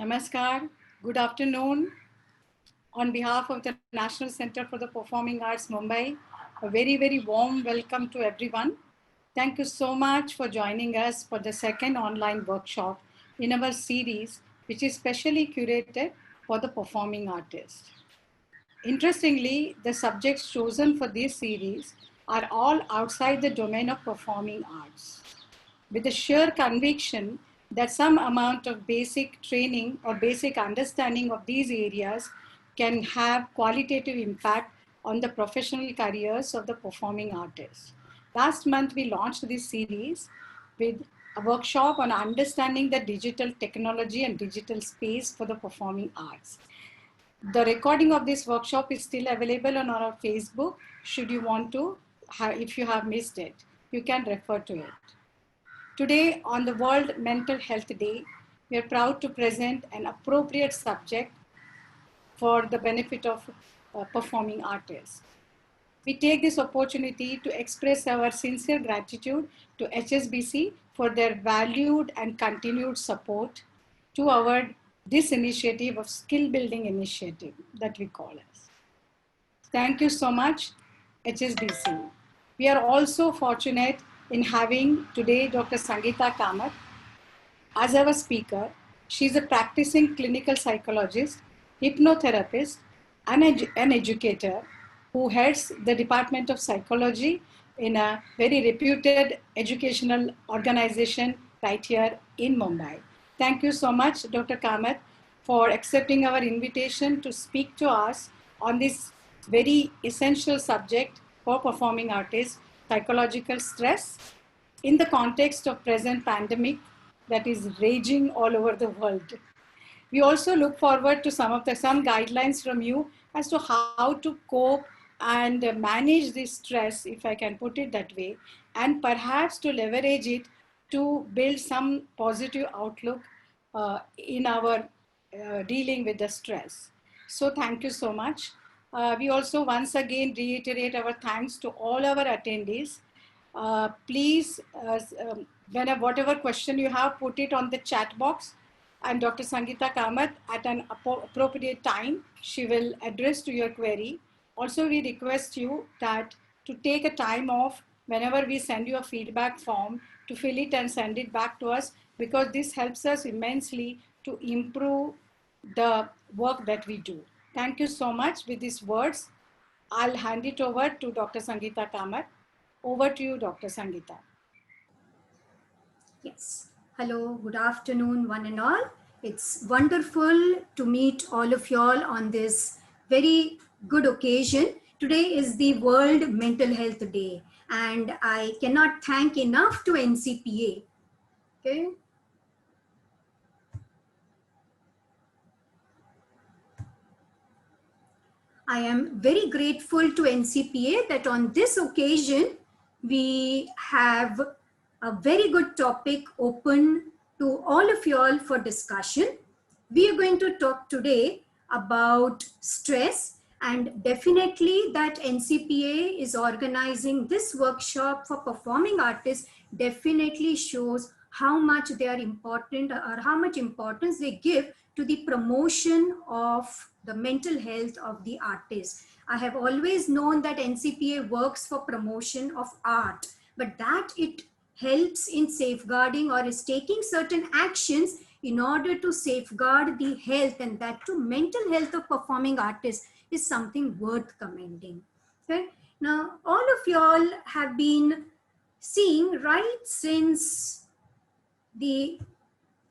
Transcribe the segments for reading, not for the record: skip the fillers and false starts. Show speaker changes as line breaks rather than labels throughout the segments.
Namaskar, good afternoon. On behalf of the National Center for the Performing Arts, Mumbai, a very warm welcome to everyone. Thank you so much for joining us for the second online workshop in our series, which is specially curated for the performing artist. Interestingly, the subjects chosen for this series are all outside the domain of performing arts, with the sheer conviction that some amount of basic training or basic understanding of these areas can have qualitative impact on the professional careers of the performing artists. Last month, we launched this series with a workshop on understanding the digital technology and digital space for the performing arts. The recording of this workshop is still available on our Facebook. Should you want to, if you have missed it, you can refer to it. Today, on the World Mental Health Day, we are proud to present an appropriate subject for the benefit of performing artists. We take this opportunity to express our sincere gratitude to HSBC for their valued and continued support to this initiative of skill building initiative that we call as. Thank you so much, HSBC. We are also fortunate in having today Dr. Sangeeta Kamath as our speaker. She's a practicing clinical psychologist, hypnotherapist, and an educator who heads the Department of Psychology in a very reputed educational organization right here in Mumbai. Thank you so much, Dr. Kamath, for accepting our invitation to speak to us on this very essential subject for performing artists, psychological stress, in the context of present pandemic that is raging all over the world. We also look forward to some guidelines from you as to how to cope and manage this stress, if I can put it that way, and perhaps to leverage it to build some positive outlook in our dealing with the stress. So thank you so much. We also once again reiterate our thanks to all our attendees. Please, whatever question you have, put it on the chat box, and Dr. Sangeeta Kamath at an appropriate time, she will address to your query. Also, we request you that to take a time off whenever we send you a feedback form to fill it and send it back to us, because this helps us immensely to improve the work that we do. Thank you so much. With these words, I'll hand it over to Dr. Sangeeta Kamath. Over to you, Dr. Sangeeta.
Yes. Hello, good afternoon, one and all. It's wonderful to meet all of y'all on this very good occasion. Today is the World Mental Health Day, and I cannot thank enough to NCPA. Okay. I am very grateful to NCPA that on this occasion, we have a very good topic open to all of you all for discussion. We are going to talk today about stress, and definitely that NCPA is organizing this workshop for performing artists definitely shows how much they are important or how much importance they give to the promotion of the mental health of the artist. I have always known that NCPA works for promotion of art, but that it helps in safeguarding or is taking certain actions in order to safeguard the health, and that to mental health of performing artists is something worth commending. Okay? Now, all of y'all have been seeing right since the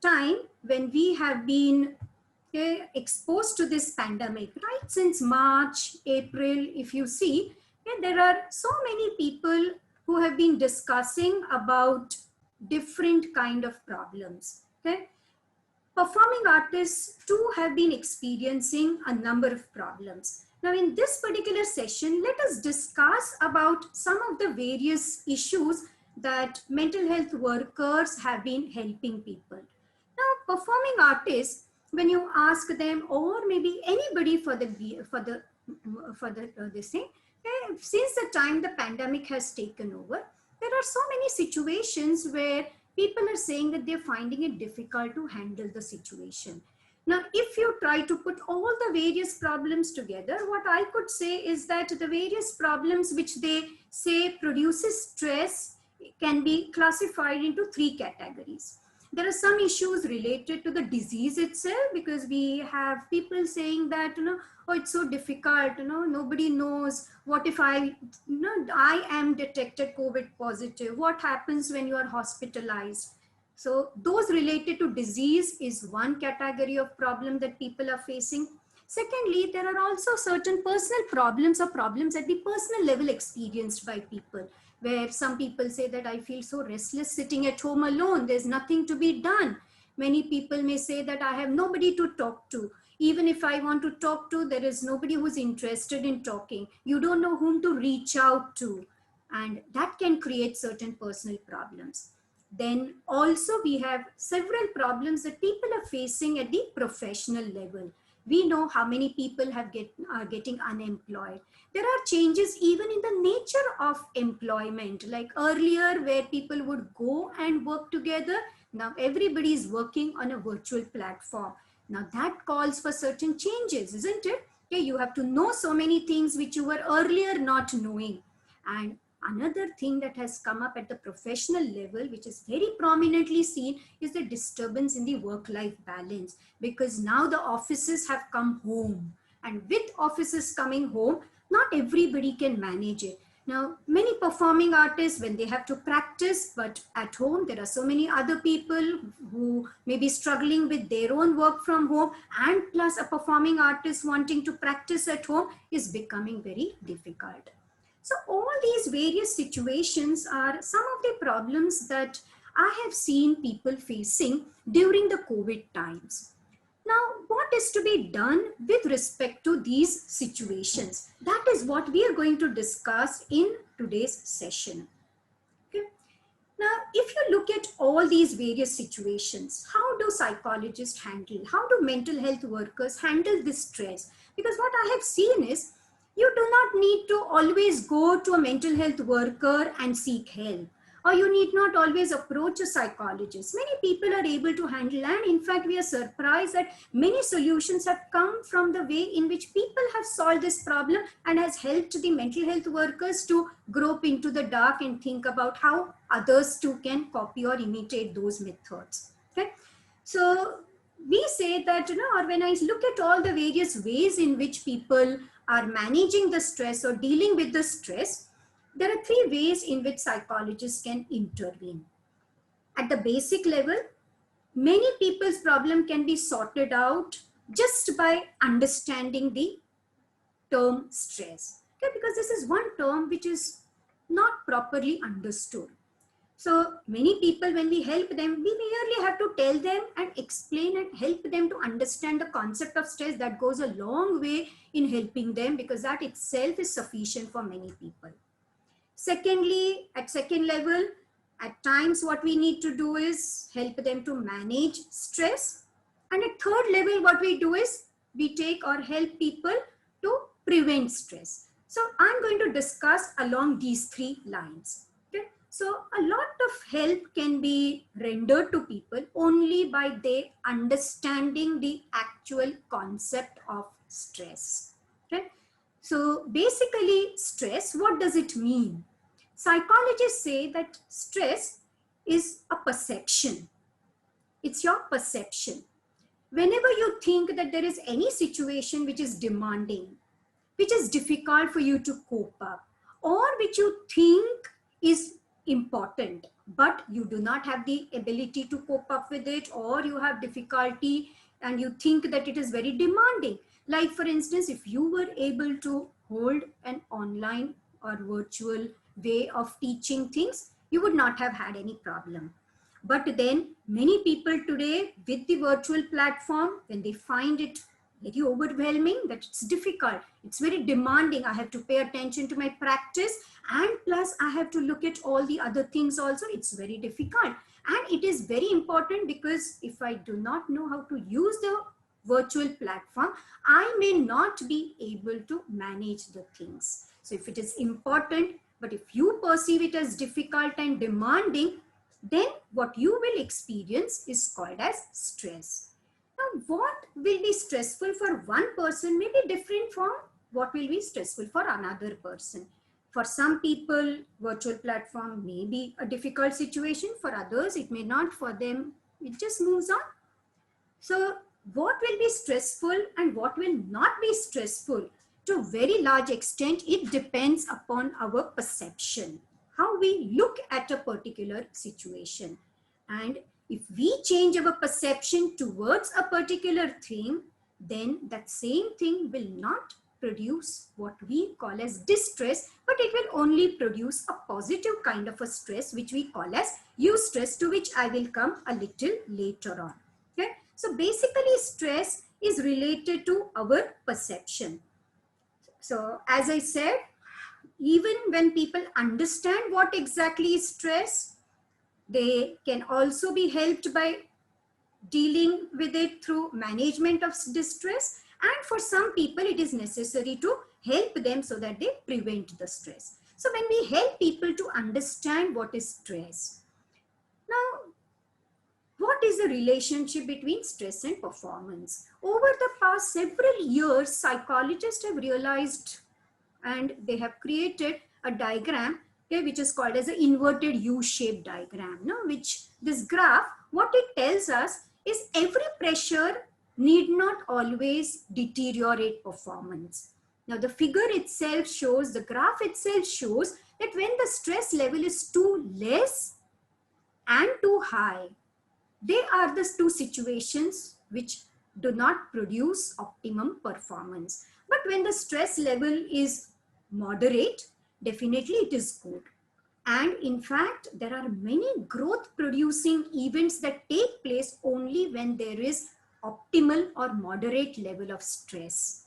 time when we have been exposed to this pandemic, right since March, April, if you see, there are so many people who have been discussing about different kind of problems. Okay? Performing artists too have been experiencing a number of problems. Now in this particular session, let us discuss about some of the various issues that mental health workers have been helping people. Now performing artists, when you ask them, or maybe anybody for this thing, since the time the pandemic has taken over, there are so many situations where people are saying that they're finding it difficult to handle the situation. Now, if you try to put all the various problems together, what I could say is that the various problems which they say produces stress can be classified into three categories. There are some issues related to the disease itself, because we have people saying that, oh, it's so difficult, nobody knows. What if I am detected COVID positive? What happens when you are hospitalized? So those related to disease is one category of problem that people are facing. Secondly, there are also certain personal problems or problems at the personal level experienced by people, where some people say that I feel so restless sitting at home alone, there's nothing to be done. Many people may say that I have nobody to talk to. Even if I want to talk to, there is nobody who's interested in talking. You don't know whom to reach out to. And that can create certain personal problems. Then also we have several problems that people are facing at the professional level. We know how many people are getting unemployed. There are changes even in the nature of employment. Like earlier, where people would go and work together, now everybody is working on a virtual platform. Now that calls for certain changes, isn't it? Okay, you have to know so many things which you were earlier not knowing. And another thing that has come up at the professional level, which is very prominently seen, is the disturbance in the work-life balance, because now the offices have come home, and with offices coming home, not everybody can manage it. Now, many performing artists, when they have to practice, but at home, there are so many other people who may be struggling with their own work from home, and plus a performing artist wanting to practice at home is becoming very difficult. So all these various situations are some of the problems that I have seen people facing during the COVID times. Now, what is to be done with respect to these situations? That is what we are going to discuss in today's session. Okay. Now, if you look at all these various situations, how do psychologists handle, how do mental health workers handle this stress? Because what I have seen is, you do not need to always go to a mental health worker and seek help, or you need not always approach a psychologist. Many people are able to handle, and in fact, we are surprised that many solutions have come from the way in which people have solved this problem and has helped the mental health workers to grope into the dark and think about how others too can copy or imitate those methods. Okay, so we say that, or when I look at all the various ways in which people are managing the stress or dealing with the stress, there are three ways in which psychologists can intervene. At the basic level, many people's problem can be sorted out just by understanding the term stress. Okay, because this is one term which is not properly understood. So many people, when we help them, we merely have to tell them and explain and help them to understand the concept of stress. That goes a long way in helping them, because that itself is sufficient for many people. Secondly, at second level, at times what we need to do is help them to manage stress. And at third level, what we do is we take or help people to prevent stress. So I'm going to discuss along these three lines. So a lot of help can be rendered to people only by they understanding the actual concept of stress. Okay? So basically, stress, what does it mean? Psychologists say that stress is a perception. It's your perception. Whenever you think that there is any situation which is demanding, which is difficult for you to cope up, or which you think is important, but you do not have the ability to cope up with it, or you have difficulty and you think that it is very demanding. Like for instance, if you were able to hold an online or virtual way of teaching things, you would not have had any problem. But then many people today with the virtual platform, when they find it very overwhelming, that it's difficult, it's very demanding, I have to pay attention to my practice, and plus I have to look at all the other things also, it's very difficult. And it is very important, because if I do not know how to use the virtual platform, I may not be able to manage the things. So if it is important, but if you perceive it as difficult and demanding, then what you will experience is called as stress. Now, what will be stressful for one person may be different from what will be stressful for another person. For some people, virtual platform may be a difficult situation. For others, it may not. For them, it just moves on. So what will be stressful and what will not be stressful, to a very large extent, it depends upon our perception, how we look at a particular situation. And if we change our perception towards a particular thing, then that same thing will not produce what we call as distress, but it will only produce a positive kind of a stress, which we call as eustress, to which I will come a little later on. Okay? So basically, stress is related to our perception. So as I said, even when people understand what exactly is stress, they can also be helped by dealing with it through management of distress. And for some people, it is necessary to help them so that they prevent the stress. So when we help people to understand what is stress, now, what is the relationship between stress and performance? Over the past several years, psychologists have realized and they have created a diagram, okay, which is called as an inverted U-shaped diagram. No? Which this graph, what it tells us is every pressure need not always deteriorate performance. Now the figure itself shows, the graph itself shows that when the stress level is too less and too high, they are the two situations which do not produce optimum performance. But when the stress level is moderate, definitely it is good. And in fact, there are many growth producing events that take place only when there is optimal or moderate level of stress.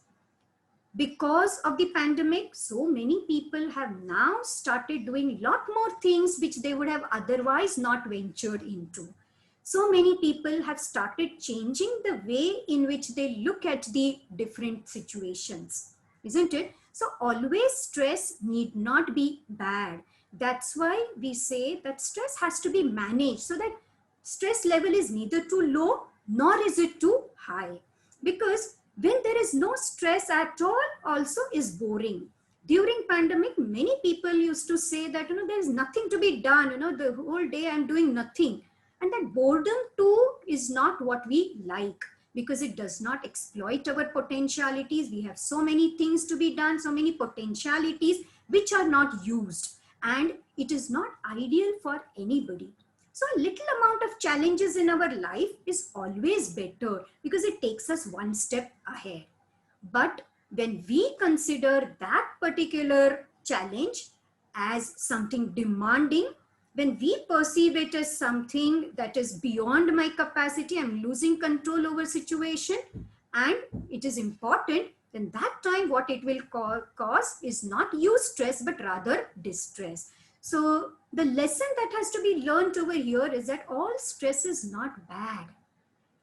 Because of the pandemic, so many people have now started doing a lot more things which they would have otherwise not ventured into. So many people have started changing the way in which they look at the different situations, isn't it? So always stress need not be bad. That's why we say that stress has to be managed so that stress level is neither too low nor is it too high. Because when there is no stress at all, also is boring. During pandemic, many people used to say that, there is nothing to be done, the whole day I'm doing nothing. And that boredom too is not what we like, because it does not exploit our potentialities. We have so many things to be done, so many potentialities which are not used, and it is not ideal for anybody. So a little amount of challenges in our life is always better because it takes us one step ahead. But when we consider that particular challenge as something demanding, when we perceive it as something that is beyond my capacity, I'm losing control over situation, and it is important, then that time what it will cause is not eustress, but rather distress. So the lesson that has to be learned over here is that all stress is not bad.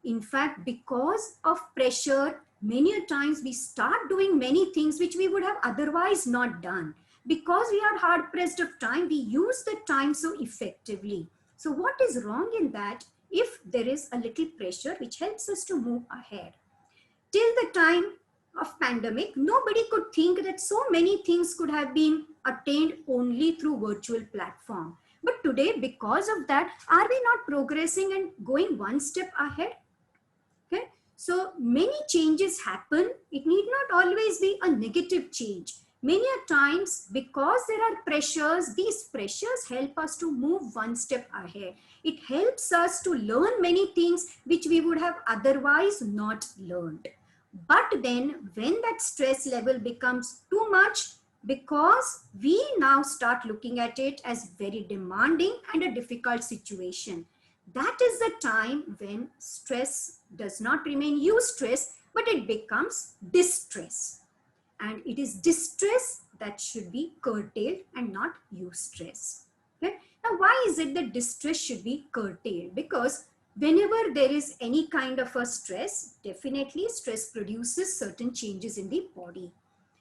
In fact, because of pressure, many a times we start doing many things which we would have otherwise not done. Because we are hard pressed of time, we use the time so effectively. So what is wrong in that if there is a little pressure which helps us to move ahead? Till the time of pandemic, nobody could think that so many things could have been attained only through virtual platform. But today, because of that, are we not progressing and going one step ahead? Okay. So many changes happen. It need not always be a negative change. Many a times, because there are pressures, these pressures help us to move one step ahead. It helps us to learn many things which we would have otherwise not learned. But then when that stress level becomes too much, because we now start looking at it as very demanding and a difficult situation, that is the time when stress does not remain eustress, but it becomes distress. And it is distress that should be curtailed and not eustress. Okay? Now, why is it that distress should be curtailed? Because whenever there is any kind of a stress, definitely stress produces certain changes in the body.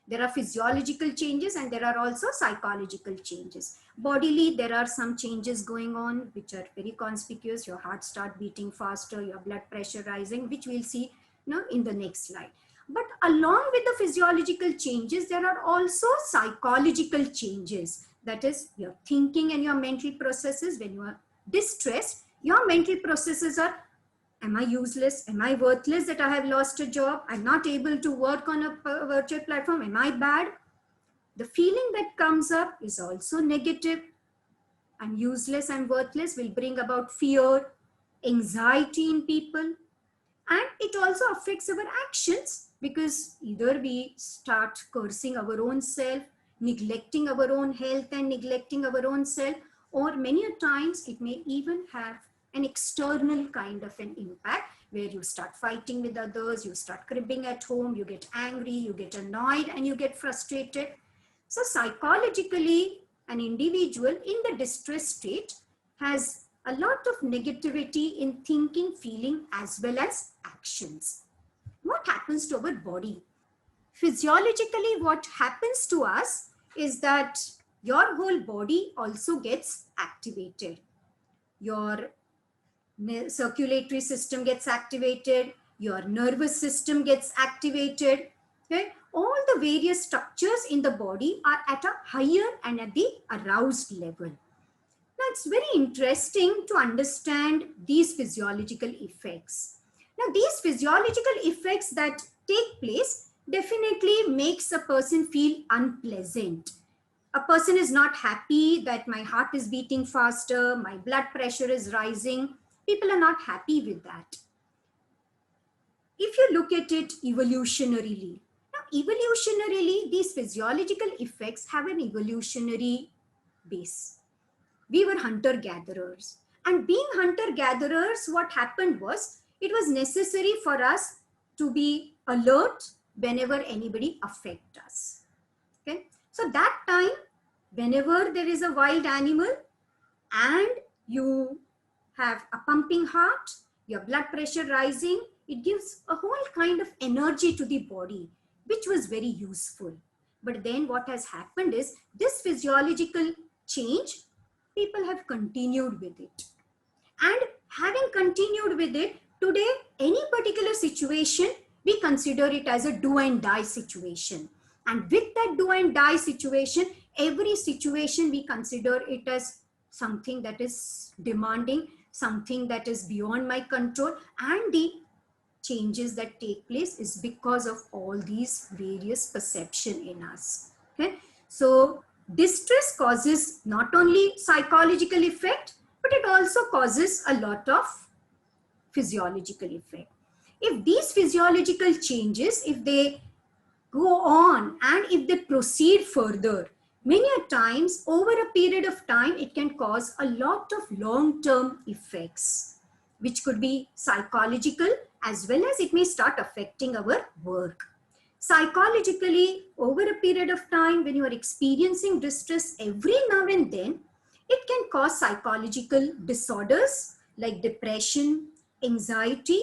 There are physiological changes and there are also psychological changes. Bodily, there are some changes going on which are very conspicuous. Your heart start beating faster, your blood pressure rising, which we'll see in the next slide. But along with the physiological changes, there are also psychological changes. That is your thinking and your mental processes. When you are distressed, your mental processes are, am I useless? Am I worthless that I have lost a job? I'm not able to work on a virtual platform. Am I bad? The feeling that comes up is also negative. I'm useless, I'm worthless will bring about fear, anxiety in people. And it also affects our actions because either we start cursing our own self, neglecting our own health and neglecting our own self, or many a times it may even have an external kind of an impact where you start fighting with others, you start cribbing at home, you get angry, you get annoyed, and you get frustrated. So psychologically, an individual in the distress state has a lot of negativity in thinking, feeling, as well as actions. What happens to our body? Physiologically, what happens to us is that your whole body also gets activated. Your circulatory system gets activated, your nervous system gets activated. Okay? All the various structures in the body are at a higher and at the aroused level. Now, it's very interesting to understand these physiological effects. Now, these physiological effects that take place definitely makes a person feel unpleasant. A person is not happy that my heart is beating faster, my blood pressure is rising. People are not happy with that. If you look at it evolutionarily, now evolutionarily, these physiological effects have an evolutionary base. We were hunter-gatherers. And being hunter-gatherers, what happened was, it was necessary for us to be alert whenever anybody affects us. Okay? So that time, whenever there is a wild animal and you have a pumping heart, your blood pressure rising, it gives a whole kind of energy to the body, which was very useful. But then what has happened is this physiological change, people have continued with it. And having continued with it, today, any particular situation, we consider it as a do and die situation. And with that do and die situation, every situation we consider it as something that is demanding, something that is beyond my control, and the changes that take place is because of all these various perception in us. Okay? So distress causes not only psychological effect, but it also causes a lot of physiological effect. If these physiological changes, if they go on and if they proceed further, many a times over a period of time, it can cause a lot of long-term effects, which could be psychological as well as it may start affecting our work. Psychologically, over a period of time, when you are experiencing distress every now and then, it can cause psychological disorders like depression, anxiety,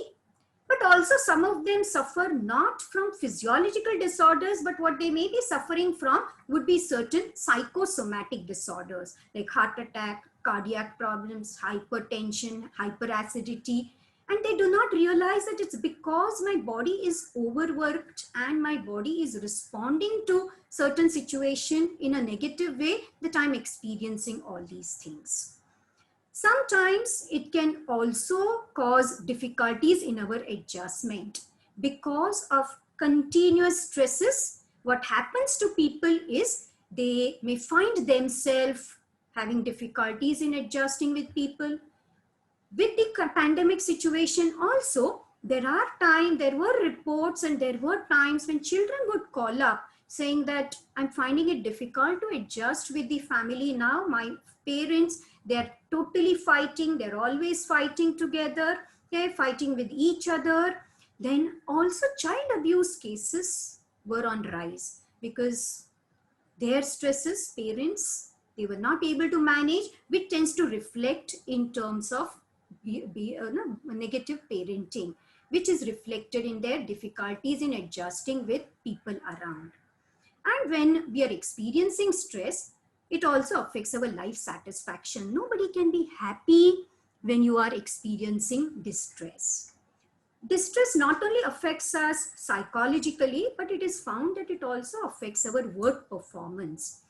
but also some of them suffer not from physiological disorders, but what they may be suffering from would be certain psychosomatic disorders like heart attack, cardiac problems, hypertension, hyperacidity. And they do not realize that it's because my body is overworked and my body is responding to certain situation in a negative way that I'm experiencing all these things. Sometimes it can also cause difficulties in our adjustment because of continuous stresses. What happens to people is they may find themselves having difficulties in adjusting with people. With the pandemic situation also, there were reports and there were times when children would call up saying that I'm finding it difficult to adjust with the family now. My parents, they're totally fighting. They're always fighting together. They're fighting with each other. Then also child abuse cases were on rise because their stresses, parents, they were not able to manage, which tends to reflect in terms of negative parenting, which is reflected in their difficulties in adjusting with people around. And when we are experiencing stress, it also affects our life satisfaction. Nobody can be happy when you are experiencing distress. Distress not only affects us psychologically, but it is found that it also affects our work performance.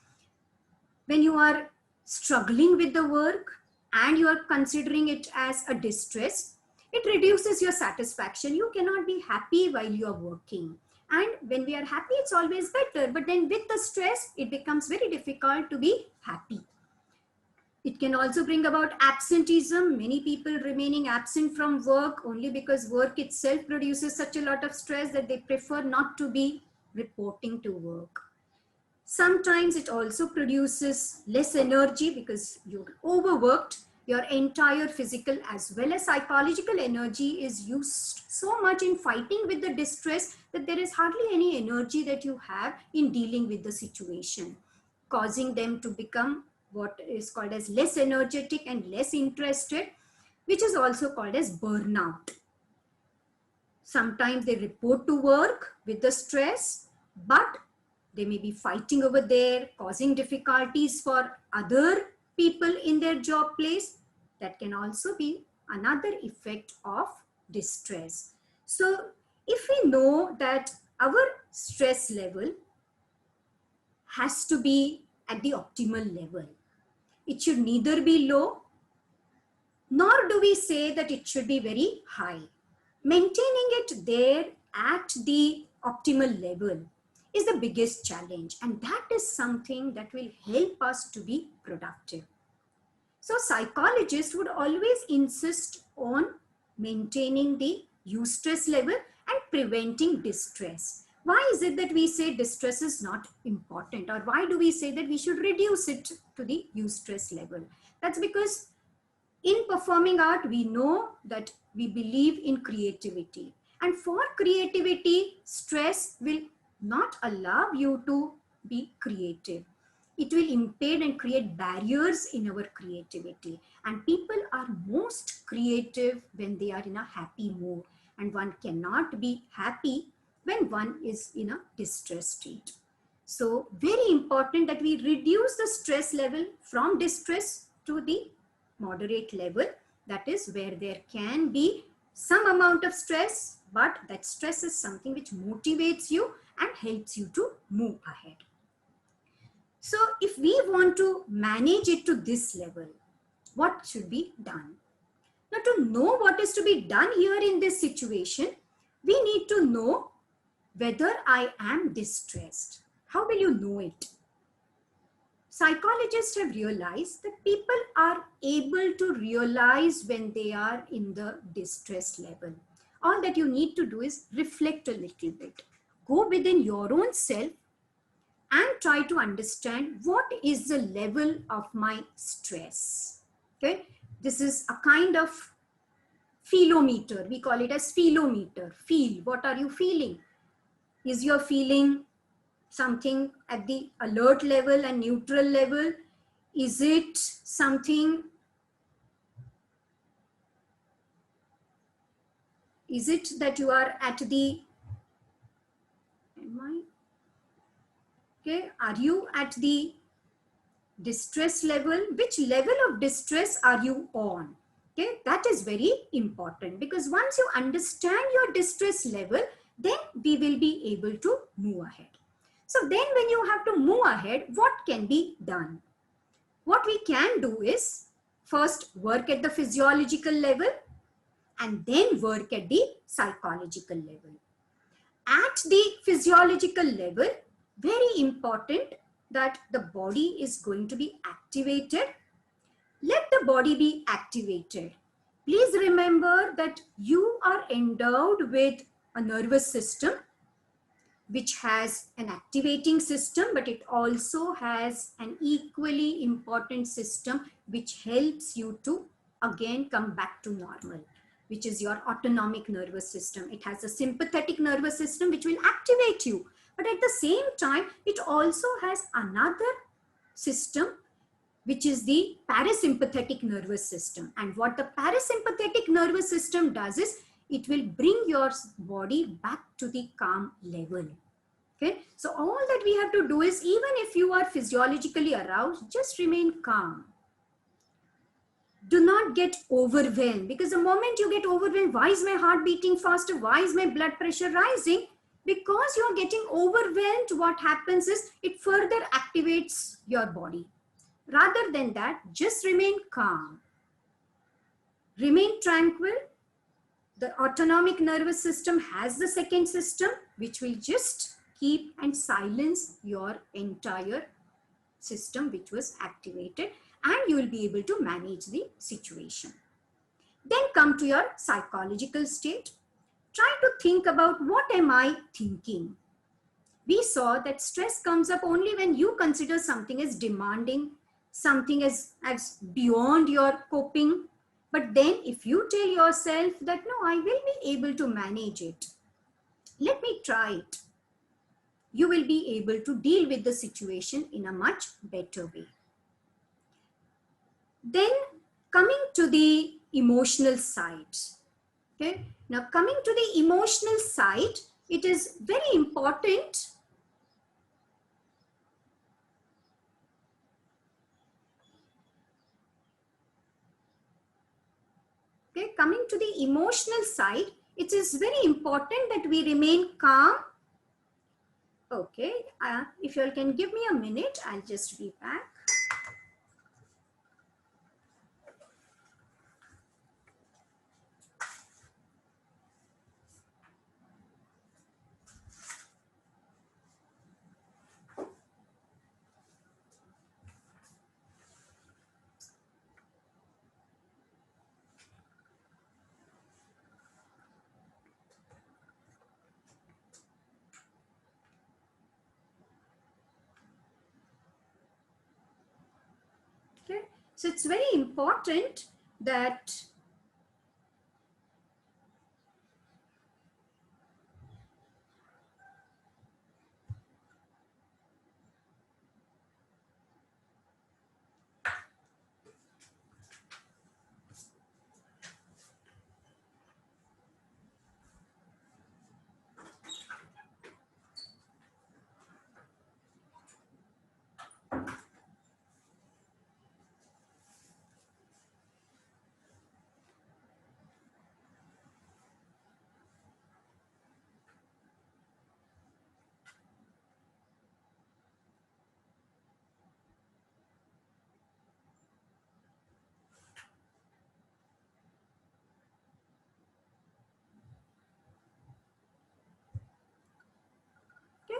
When you are struggling with the work and you are considering it as a distress, it reduces your satisfaction. You cannot be happy while you are working. And when we are happy, it's always better. But then with the stress, it becomes very difficult to be happy. It can also bring about absenteeism. Many people remaining absent from work only because work itself produces such a lot of stress that they prefer not to be reporting to work. Sometimes it also produces less energy because you're overworked. Your entire physical as well as psychological energy is used so much in fighting with the distress that there is hardly any energy that you have in dealing with the situation, causing them to become what is called as less energetic and less interested, which is also called as burnout. Sometimes they report to work with the stress, but they may be fighting over there, causing difficulties for other people in their job place. That can also be another effect of distress. So if we know that our stress level has to be at the optimal level, it should neither be low, nor do we say that it should be very high. Maintaining it there at the optimal level is the biggest challenge, and that is something that will help us to be productive. So psychologists would always insist on maintaining the eustress level and preventing distress. Why is it that we say distress is not important, or why do we say that we should reduce it to the eustress level? That's because in performing art, we know that we believe in creativity. And for creativity, stress will not allow you to be creative. It will impede and create barriers in our creativity. And people are most creative when they are in a happy mood. And one cannot be happy when one is in a distressed state. So very important that we reduce the stress level from distress to the moderate level. That is where there can be some amount of stress, but that stress is something which motivates you and helps you to move ahead. So if we want to manage it to this level, what should be done? Now, to know what is to be done here in this situation, we need to know whether I am distressed. How will you know it? Psychologists have realized that people are able to realize when they are in the distress level. All that you need to do is reflect a little bit. Go within your own self and try to understand what is the level of my stress. Okay, this is a kind of feelometer. We call it as feelometer. Feel. What are you feeling? Is your feeling something at the alert level and neutral level? Is it something, is it that you are at the, okay, are you at the distress level? Which level of distress are you on? Okay, that is very important, because once you understand your distress level, then we will be able to move ahead. So then when you have to move ahead, what can be done? What we can do is first work at the physiological level and then work at the psychological level. At the physiological level, very important that the body is going to be activated. Let the body be activated. Please remember that you are endowed with a nervous system which has an activating system, but it also has an equally important system which helps you to again come back to normal, which is your autonomic nervous system. It has a sympathetic nervous system which will activate you, but at the same time, it also has another system which is the parasympathetic nervous system. And what the parasympathetic nervous system does is, it will bring your body back to the calm level. Okay, so all that we have to do is, even if you are physiologically aroused, just remain calm. Do not get overwhelmed, because the moment you get overwhelmed, why is my heart beating faster? Why is my blood pressure rising? Because you are getting overwhelmed, what happens is it further activates your body. Rather than that, just remain calm. Remain tranquil. The autonomic nervous system has the second system, which will just keep and silence your entire system which was activated, and you will be able to manage the situation. Then come to your psychological state. Try to think about, what am I thinking? We saw that stress comes up only when you consider something as demanding, something as beyond your coping. But then if you tell yourself that, no, I will be able to manage it, let me try it, you will be able to deal with the situation in a much better way. Then coming to the emotional side. Okay, now coming to the emotional side, it is very important coming to the emotional side, it is very important that we remain calm. Okay, if you all can give me a minute, I'll just be back. Okay, so it's very important that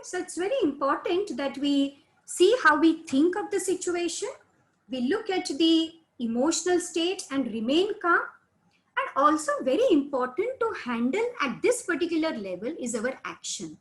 so it's very important that we see how we think of the situation. We look at the emotional state and remain calm. And also very important to handle at this particular level is our action.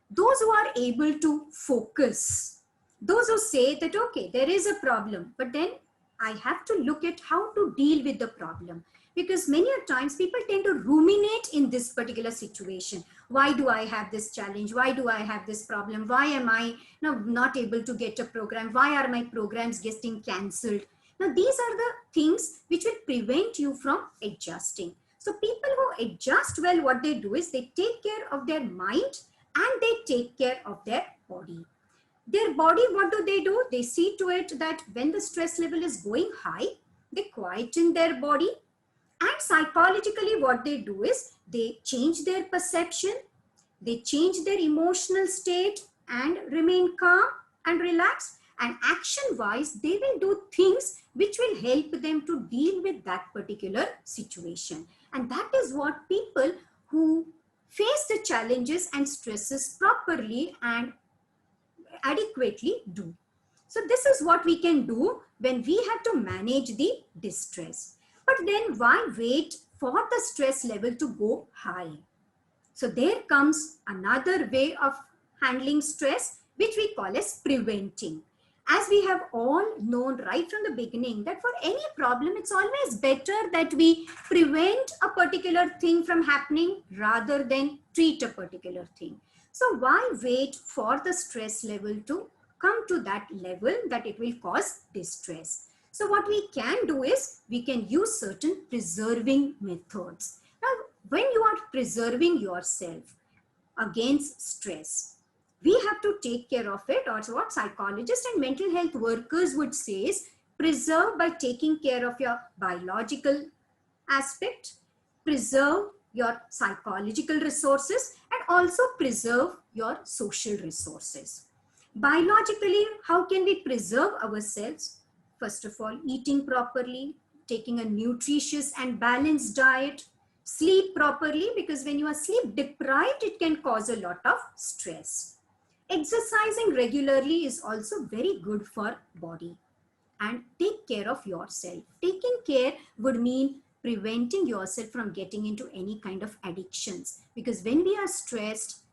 Those who are able to focus, those who say that, okay, there is a problem, but then I have to look at how to deal with the problem. Because many a times people tend to ruminate in this particular situation. Why do I have this challenge? Why do I have this problem? Why am I not able to get a program? Why are my programs getting cancelled? Now, these are the things which will prevent you from adjusting. So people who adjust well, what they do is they take care of their mind and they take care of their body. Their body, what do? They see to it that when the stress level is going high, they quieten their body. And psychologically, what they do is they change their perception, they change their emotional state and remain calm and relaxed. And action-wise, they will do things which will help them to deal with that particular situation. And that is what people who face the challenges and stresses properly and adequately do. So this is what we can do when we have to manage the distress. But then why wait for the stress level to go high? So there comes another way of handling stress, which we call as preventing. As we have all known right from the beginning that for any problem, it's always better that we prevent a particular thing from happening rather than treat a particular thing. So why wait for the stress level to come to that level that it will cause distress? So what we can do is we can use certain preserving methods. Now, when you are preserving yourself against stress, we have to take care of it, or what psychologists and mental health workers would say is preserve by taking care of your biological aspect, preserve your psychological resources, and also preserve your social resources. Biologically, how can we preserve ourselves? First of all, eating properly, taking a nutritious and balanced diet, sleep properly, because when you are sleep deprived, it can cause a lot of stress. Exercising regularly is also very good for body. And take care of yourself. Taking care would mean preventing yourself from getting into any kind of addictions, because when we are stressed,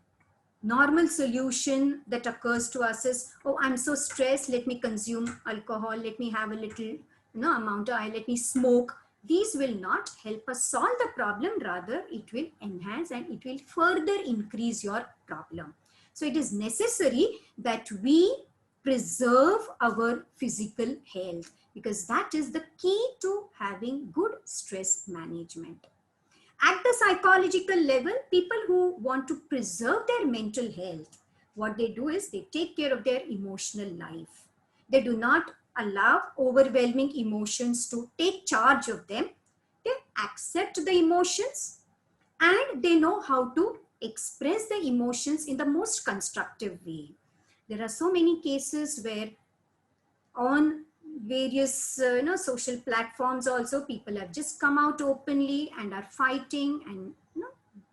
normal solution that occurs to us is, oh, I'm so stressed, let me consume alcohol, let me have a little amount of, let me smoke. These will not help us solve the problem, rather it will enhance and it will further increase your problem. So it is necessary that we preserve our physical health, because that is the key to having good stress management. At the psychological level, people who want to preserve their mental health, what they do is they take care of their emotional life. They do not allow overwhelming emotions to take charge of them. They accept the emotions and they know how to express the emotions in the most constructive way. There are so many cases where on various social platforms also, people have just come out openly and are fighting and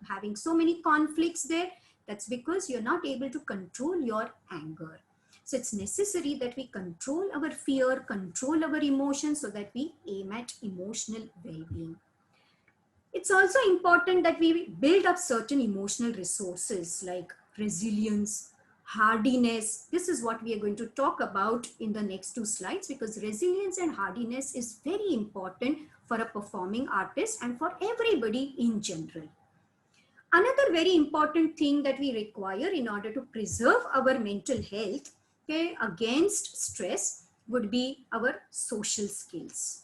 having so many conflicts there. That's because you're not able to control your anger. So it's necessary that we control our fear, control our emotions, so that we aim at emotional well-being. It's also important that we build up certain emotional resources like resilience, hardiness. This is what we are going to talk about in the next two slides, because resilience and hardiness is very important for a performing artist and for everybody in general. Another very important thing that we require in order to preserve our mental health, against stress, would be our social skills.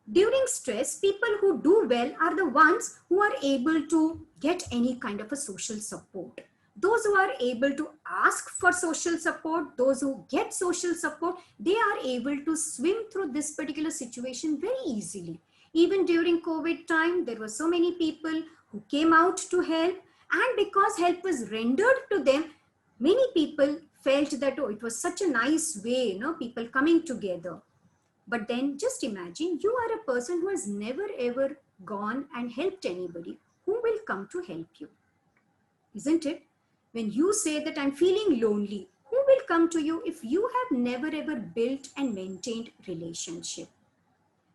During stress, people who do well are the ones who are able to get any kind of a social support. Those who are able to ask for social support, those who get social support, they are able to swim through this particular situation very easily. Even during COVID time, there were so many people who came out to help, and because help was rendered to them, many people felt that, oh, it was such a nice way, people coming together. But then just imagine you are a person who has never ever gone and helped anybody. Who will come to help you? Isn't it? When you say that I'm feeling lonely, who will come to you if you have never ever built and maintained relationship?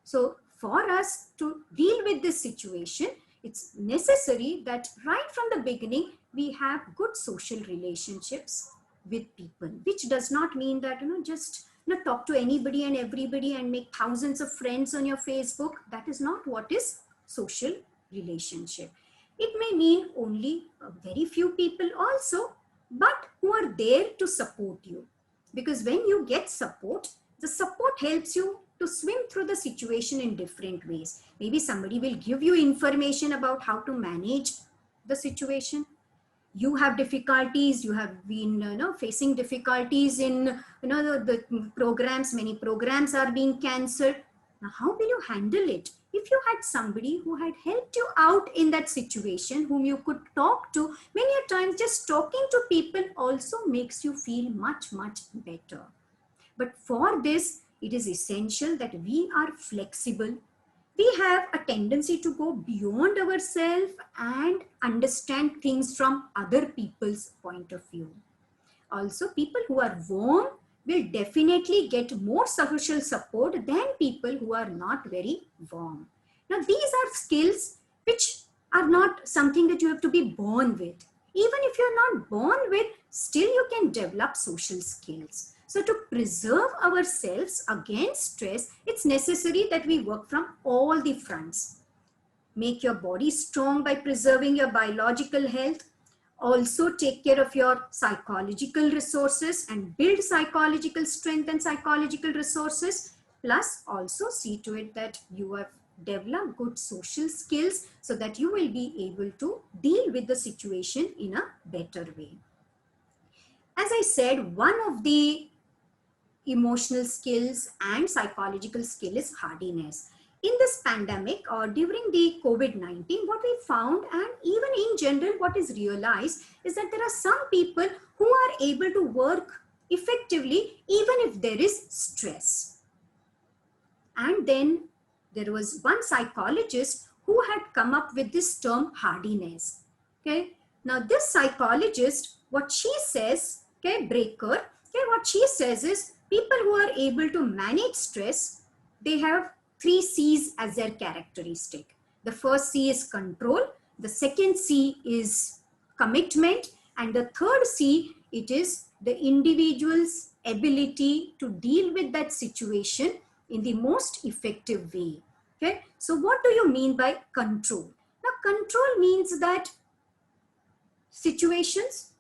So for us to deal with this situation, it's necessary that right from the beginning, we have good social relationships with people, which does not mean that, just talk to anybody and everybody and make thousands of friends on your Facebook. That is not what is social relationship. It may mean only a very few people also, but who are there to support you. Because when you get support, the support helps you to swim through the situation in different ways. Maybe somebody will give you information about how to manage the situation. You have difficulties, you have been facing difficulties in the programs. Many programs are being cancelled. Now how will you handle it? If you had somebody who had helped you out in that situation, whom you could talk to, many a times just talking to people also makes you feel much better. But for this, it is essential that we are flexible. We have a tendency to go beyond ourselves and understand things from other people's point of view. Also, people who are warm will definitely get more social support than people who are not very warm. Now, these are skills which are not something that you have to be born with. Even if you're not born with, still you can develop social skills. So to preserve ourselves against stress, it's necessary that we work from all the fronts. Make your body strong by preserving your biological health. Also take care of your psychological resources and build psychological strength and psychological resources. Plus also see to it that you have developed good social skills so that you will be able to deal with the situation in a better way. As I said, one of the emotional skills and psychological skill is hardiness. In this pandemic or during the COVID-19, what we found, and even in general what is realized, is that there are some people who are able to work effectively even if there is stress. And then there was one psychologist who had come up with this term hardiness. Okay, now this psychologist, what she says, okay, Breaker, okay, what she says is people who are able to manage stress, they have 3 C's as their characteristic. The first C is control, the second C is commitment, and the third C, it is the individual's ability to deal with that situation in the most effective way. Okay, so what do you mean by control? Now, control means that situations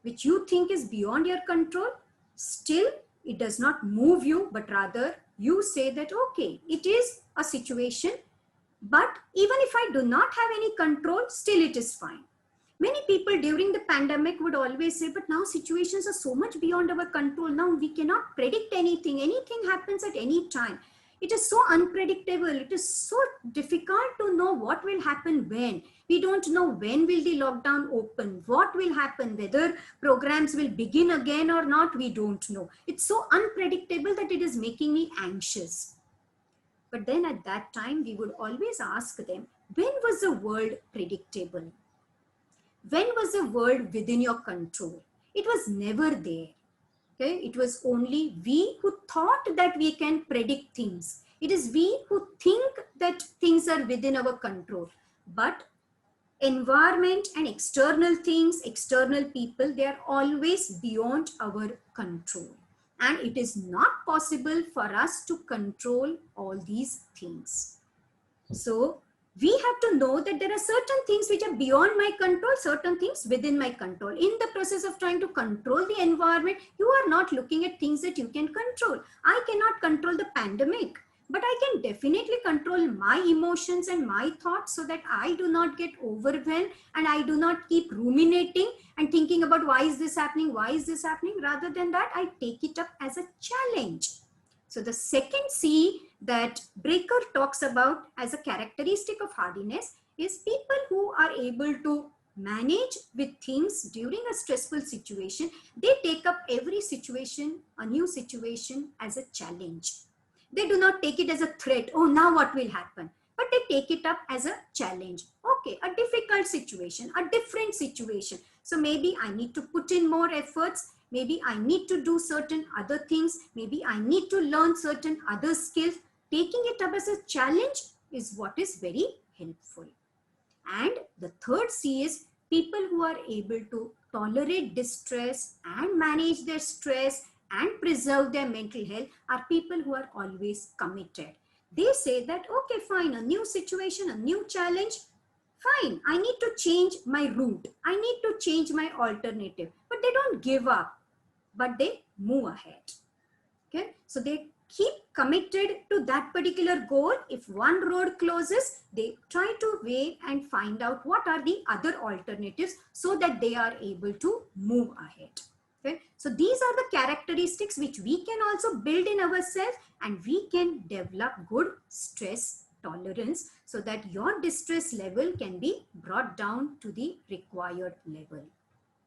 which you think is beyond your control, still it does not move you, but rather you say that, okay, it is a situation, but even if I do not have any control, still it is fine. Many people during the pandemic would always say, but now situations are so much beyond our control. Now we cannot predict anything. Anything happens at any time. It is so unpredictable. It is so difficult to know what will happen when. We don't know when will the lockdown open, what will happen, whether programs will begin again or not, we don't know. It's so unpredictable that it is making me anxious. But then at that time, we would always ask them, when was the world predictable? When was the world within your control? It was never there. Okay? It was only we who thought that we can predict things. It is we who think that things are within our control. But environment and external things, external people, they are always beyond our control. And it is not possible for us to control all these things. So we have to know that there are certain things which are beyond my control, certain things within my control. In the process of trying to control the environment, you are not looking at things that you can control. I cannot control the pandemic, but I can definitely control my emotions and my thoughts so that I do not get overwhelmed and I do not keep ruminating and thinking about why is this happening, why is this happening. Rather than that, I take it up as a challenge. So the second C that Breaker talks about as a characteristic of hardiness is people who are able to manage with things during a stressful situation. They take up every situation, a new situation, as a challenge. They do not take it as a threat. Oh, now what will happen? But they take it up as a challenge. Okay, a difficult situation, a different situation. So maybe I need to put in more efforts. Maybe I need to do certain other things. Maybe I need to learn certain other skills. Taking it up as a challenge is what is very helpful. And the third C is people who are able to tolerate distress and manage their stress and preserve their mental health are people who are always committed. They say that, okay, fine, a new situation, a new challenge, fine, I need to change my route. I need to change my alternative. But they don't give up, but they move ahead. Okay, so they keep committed to that particular goal. If one road closes, they try to weigh and find out what are the other alternatives so that they are able to move ahead. Okay, so these are the characteristics which we can also build in ourselves, and we can develop good stress tolerance so that your distress level can be brought down to the required level.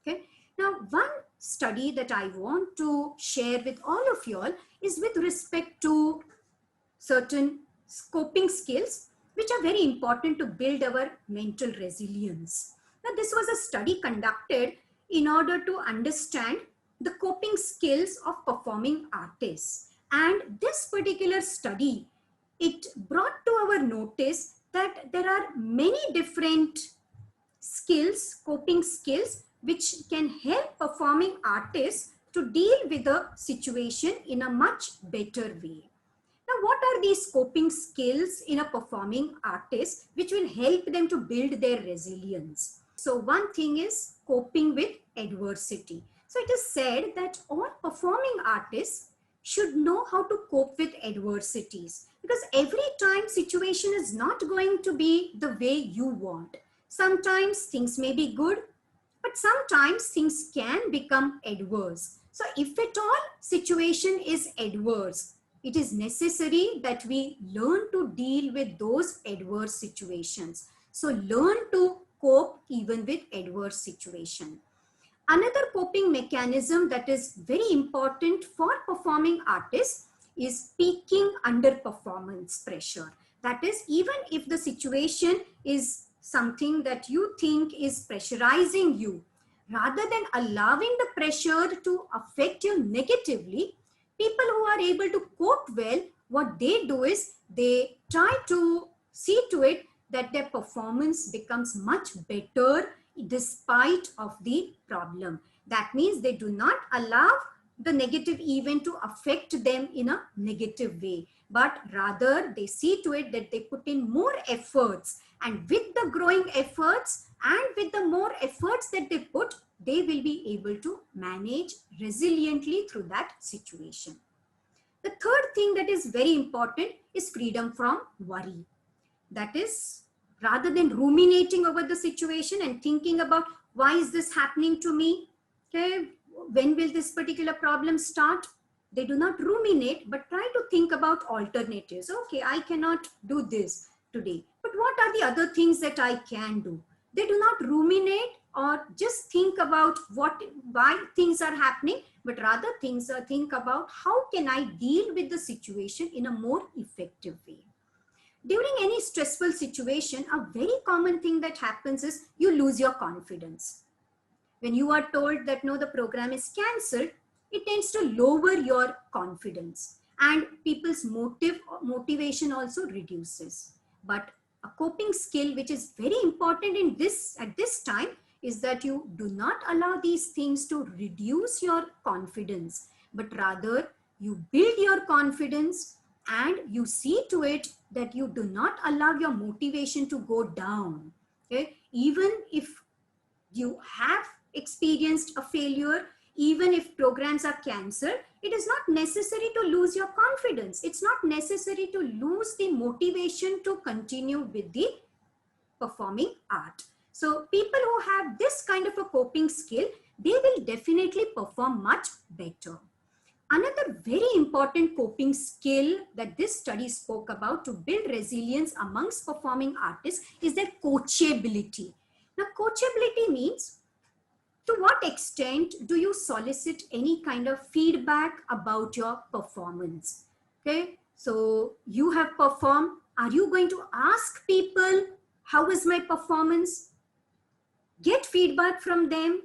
Okay. Now, one study that I want to share with all of you all is with respect to certain coping skills, which are very important to build our mental resilience. Now, this was a study conducted in order to understand the coping skills of performing artists. And this particular study, it brought to our notice that there are many different skills, coping skills, which can help performing artists to deal with a situation in a much better way. Now, what are these coping skills in a performing artist which will help them to build their resilience? So one thing is coping with adversity. So it is said that all performing artists should know how to cope with adversities, because every time situation is not going to be the way you want. Sometimes things may be good, but sometimes things can become adverse. So if at all situation is adverse, it is necessary that we learn to deal with those adverse situations. So learn to cope even with adverse situation. Another coping mechanism that is very important for performing artists is peaking under performance pressure. That is, even if the situation is something that you think is pressurizing you, rather than allowing the pressure to affect you negatively, people who are able to cope well, what they do is they try to see to it that their performance becomes much better despite of the problem. That means they do not allow the negative event to affect them in a negative way, but rather they see to it that they put in more efforts, and with the growing efforts and with the more efforts that they put, they will be able to manage resiliently through that situation. The third thing that is very important is freedom from worry. That is, rather than ruminating over the situation and thinking about why is this happening to me, okay, when will this particular problem start, they do not ruminate but try to think about alternatives. Okay, I cannot do this today, but what are the other things that I can do? They do not ruminate or just think about why things are happening, but rather think about how can I deal with the situation in a more effective way. During any stressful situation, a very common thing that happens is you lose your confidence. When you are told that no, the program is cancelled, it tends to lower your confidence, and people's motivation also reduces. But a coping skill which is very important at this time is that you do not allow these things to reduce your confidence, but rather you build your confidence and you see to it that you do not allow your motivation to go down. Okay? Even if you have experienced a failure, even if programs are cancelled, it is not necessary to lose your confidence. It's not necessary to lose the motivation to continue with the performing art. So people who have this kind of a coping skill, they will definitely perform much better. Another very important coping skill that this study spoke about to build resilience amongst performing artists is their coachability. Now, coachability means to what extent do you solicit any kind of feedback about your performance? Okay, so you have performed. Are you going to ask people, how is my performance? Get feedback from them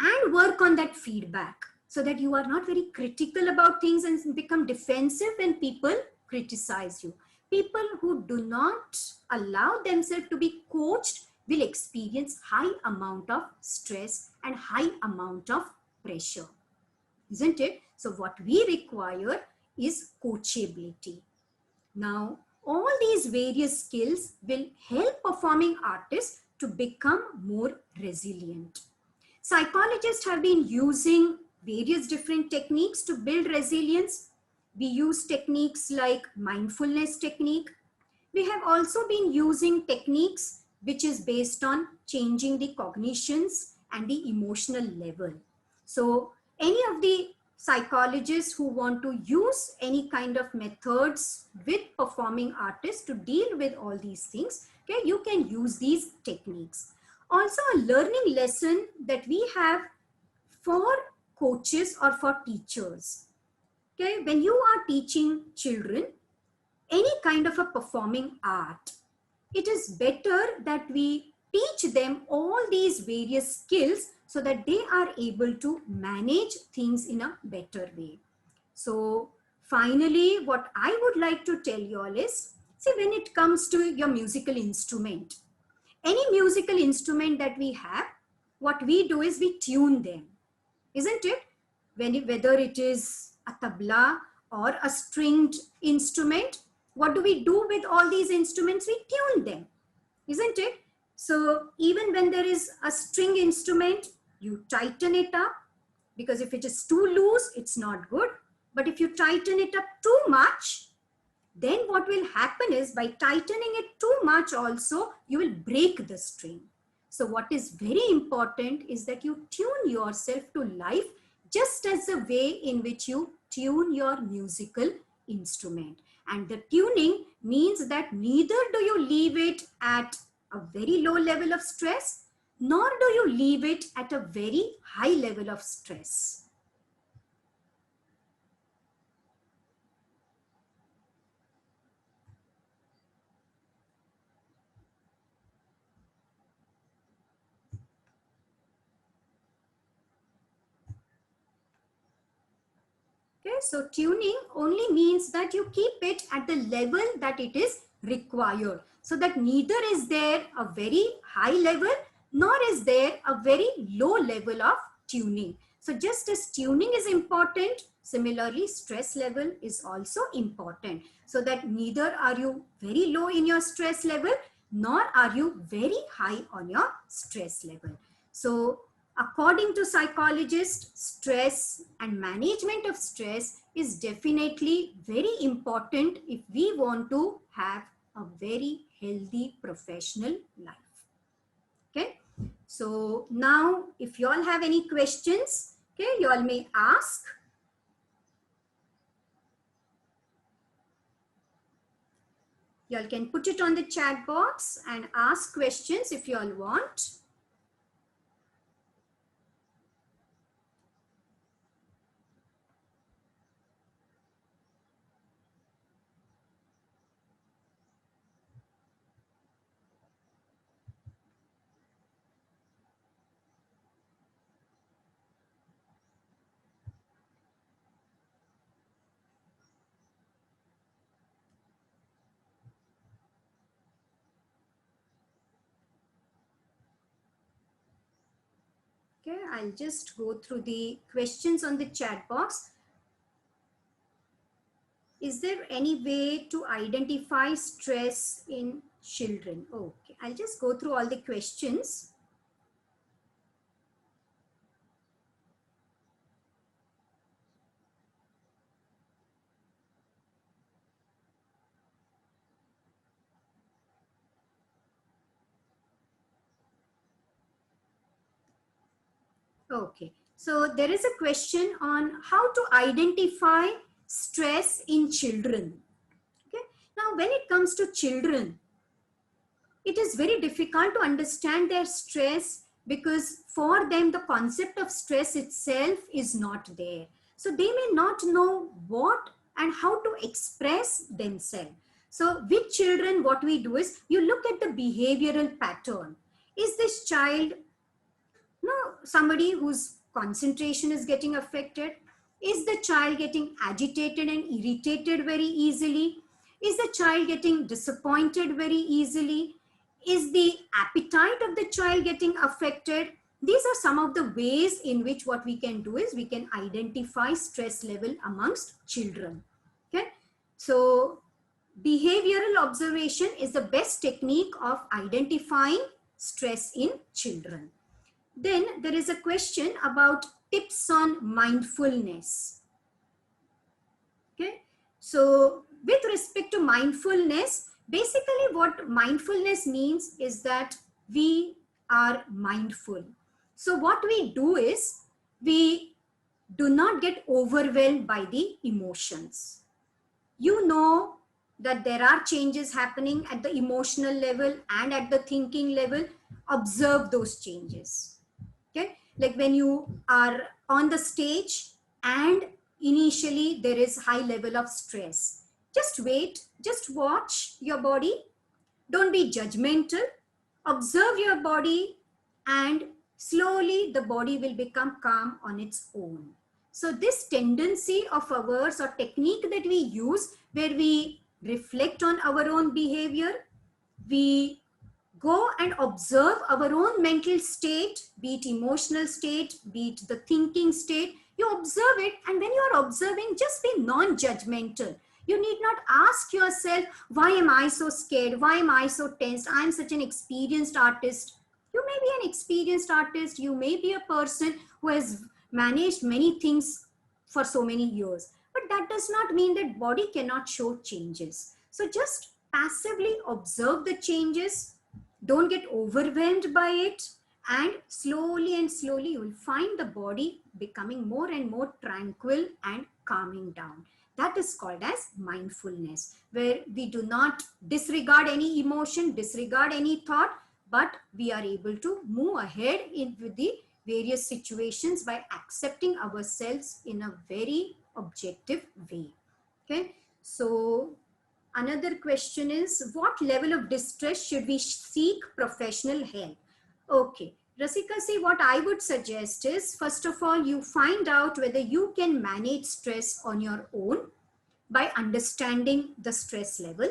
and work on that feedback so that you are not very critical about things and become defensive when people criticize you. People who do not allow themselves to be coached will experience high amount of stress and high amount of pressure, isn't it? So what we require is coachability. Now, all these various skills will help performing artists to become more resilient. Psychologists have been using various different techniques to build resilience. We use techniques like mindfulness technique. We have also been using techniques which is based on changing the cognitions and the emotional level. So any of the psychologists who want to use any kind of methods with performing artists to deal with all these things, okay, you can use these techniques. Also, a learning lesson that we have for coaches or for teachers. Okay, when you are teaching children any kind of a performing art, it is better that we teach them all these various skills so that they are able to manage things in a better way. So finally, what I would like to tell you all is, see, when it comes to your musical instrument, any musical instrument that we have, what we do is we tune them, isn't it? Whether it is a tabla or a stringed instrument, what do we do with all these instruments? We tune them, isn't it? So even when there is a string instrument, you tighten it up, because if it is too loose, it's not good. But if you tighten it up too much, then what will happen is by tightening it too much also, you will break the string. So what is very important is that you tune yourself to life just as the way in which you tune your musical instrument. And the tuning means that neither do you leave it at a very low level of stress, nor do you leave it at a very high level of stress. Okay, so tuning only means that you keep it at the level that it is required. So that neither is there a very high level, nor is there a very low level of tuning. So just as tuning is important, similarly stress level is also important. So that neither are you very low in your stress level, nor are you very high on your stress level. So according to psychologists, stress and management of stress is definitely very important if we want to have a very healthy professional life. Okay, so now if you all have any questions, okay, you all may ask. You all can put it on the chat box and ask questions if you all want. Okay, I'll just go through the questions on the chat box. Is there any way to identify stress in children? Okay, I'll just go through all the questions. Okay, so there is a question on how to identify stress in children. Okay, now when it comes to children, it is very difficult to understand their stress because for them the concept of stress itself is not there. So they may not know what and how to express themselves. So with children, what we do is you look at the behavioral pattern. Is this child somebody whose concentration is getting affected? Is the child getting agitated and irritated very easily? Is the child getting disappointed very easily? Is the appetite of the child getting affected? These are some of the ways in which what we can do is we can identify stress level amongst children. Okay, so behavioral observation is the best technique of identifying stress in children. Then there is a question about tips on mindfulness. Okay, so with respect to mindfulness, basically what mindfulness means is that we are mindful. So what we do is we do not get overwhelmed by the emotions. You know that there are changes happening at the emotional level and at the thinking level. Observe those changes. Okay, like when you are on the stage and initially there is high level of stress, just wait, just watch your body. Don't be judgmental. Observe your body and slowly the body will become calm on its own. So this tendency of ours or technique that we use where we reflect on our own behavior, we go and observe our own mental state, be it emotional state, be it the thinking state. You observe it, and when you are observing, just be non-judgmental. You need not ask yourself, why am I so scared? Why am I so tensed? I'm such an experienced artist. You may be an experienced artist. You may be a person who has managed many things for so many years. But that does not mean that body cannot show changes. So just passively observe the changes. don't get overwhelmed by it, and slowly you will find the body becoming more and more tranquil and calming down. That is called as mindfulness, where we do not disregard any emotion, disregard any thought, but we are able to move ahead with the various situations by accepting ourselves in a very objective way. Okay, so another question is, what level of distress should we seek professional help? Okay, Rasika, see, what I would suggest is, first of all, you find out whether you can manage stress on your own by understanding the stress level.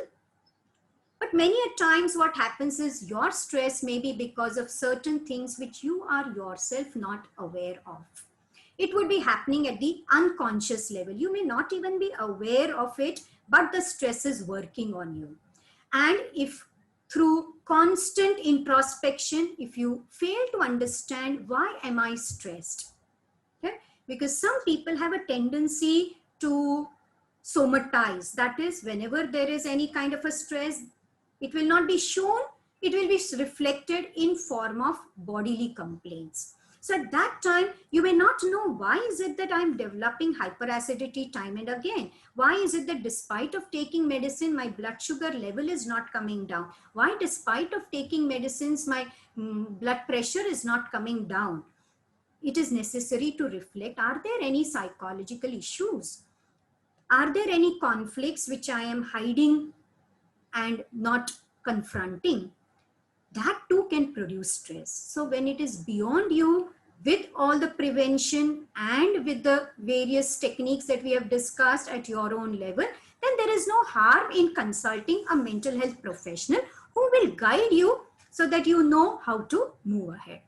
But many a times what happens is your stress may be because of certain things which you are yourself not aware of. It would be happening at the unconscious level. You may not even be aware of it, but the stress is working on you. And if through constant introspection, if you fail to understand, why am I stressed? Okay? Because some people have a tendency to somatize. That is, whenever there is any kind of a stress, it will not be shown, it will be reflected in form of bodily complaints. So at that time, you may not know, why is it that I'm developing hyperacidity time and again? Why is it that despite of taking medicine, my blood sugar level is not coming down? Why despite of taking medicines, my blood pressure is not coming down? It is necessary to reflect, are there any psychological issues? Are there any conflicts which I am hiding and not confronting? That too can produce stress. So when it is beyond you, with all the prevention and with the various techniques that we have discussed at your own level, then there is no harm in consulting a mental health professional who will guide you so that you know how to move ahead.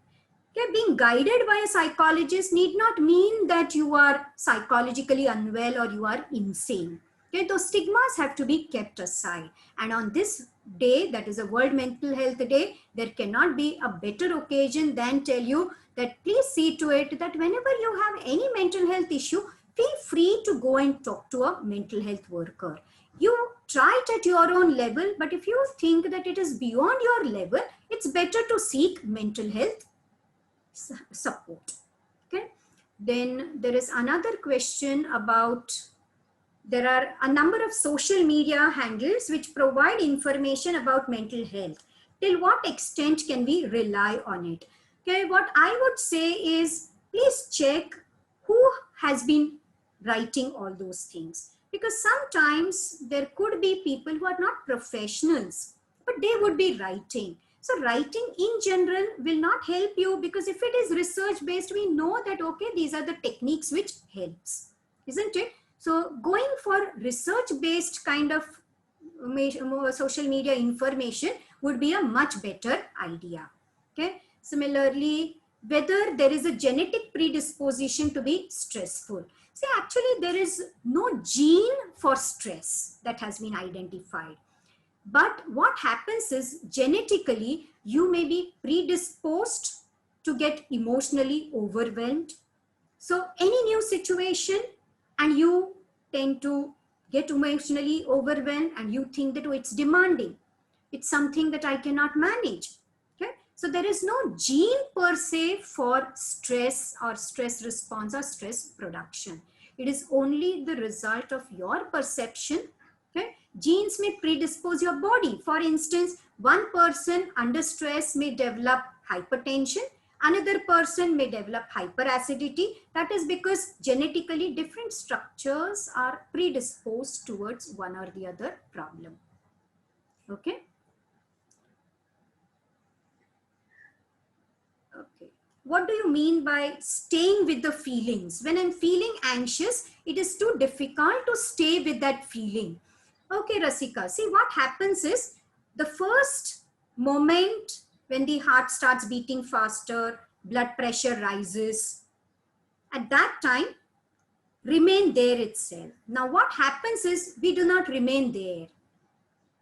Okay, being guided by a psychologist need not mean that you are psychologically unwell or you are insane. Okay, those stigmas have to be kept aside. And on this day, that is a World Mental Health Day, there cannot be a better occasion than tell you that please see to it that whenever you have any mental health issue, feel free to go and talk to a mental health worker. You try it at your own level, but if you think that it is beyond your level, it's better to seek mental health support. Okay. Then there is another question about, there are a number of social media handles which provide information about mental health. Till what extent can we rely on it? Okay, what I would say is, please check who has been writing all those things. Because sometimes there could be people who are not professionals, but they would be writing. So writing in general will not help you, because if it is research based, we know that, okay, these are the techniques which helps, isn't it? So going for research based kind of social media information would be a much better idea. Okay. Similarly, whether there is a genetic predisposition to be stressful. See, actually there is no gene for stress that has been identified. But what happens is, genetically, you may be predisposed to get emotionally overwhelmed. So any new situation and you tend to get emotionally overwhelmed and you think that, oh, it's demanding. It's something that I cannot manage. Okay? So there is no gene per se for stress or stress response or stress production. It is only the result of your perception. Okay? Genes may predispose your body. For instance, one person under stress may develop hypertension. Another person may develop hyperacidity. That is because genetically different structures are predisposed towards one or the other problem. Okay. Okay. What do you mean by staying with the feelings? When I'm feeling anxious, it is too difficult to stay with that feeling. Okay, Rasika, see what happens is, the first moment when the heart starts beating faster, blood pressure rises, at that time, remain there itself. Now what happens is, we do not remain there.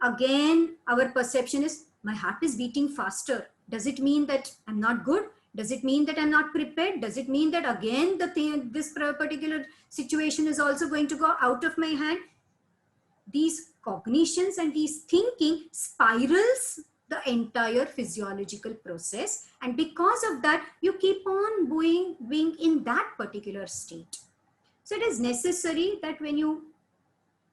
Again, our perception is, my heart is beating faster. Does it mean that I'm not good? Does it mean that I'm not prepared? Does it mean that again this particular situation is also going to go out of my hand? These cognitions and these thinking spirals the entire physiological process. And because of that, you keep on being in that particular state. So it is necessary that when you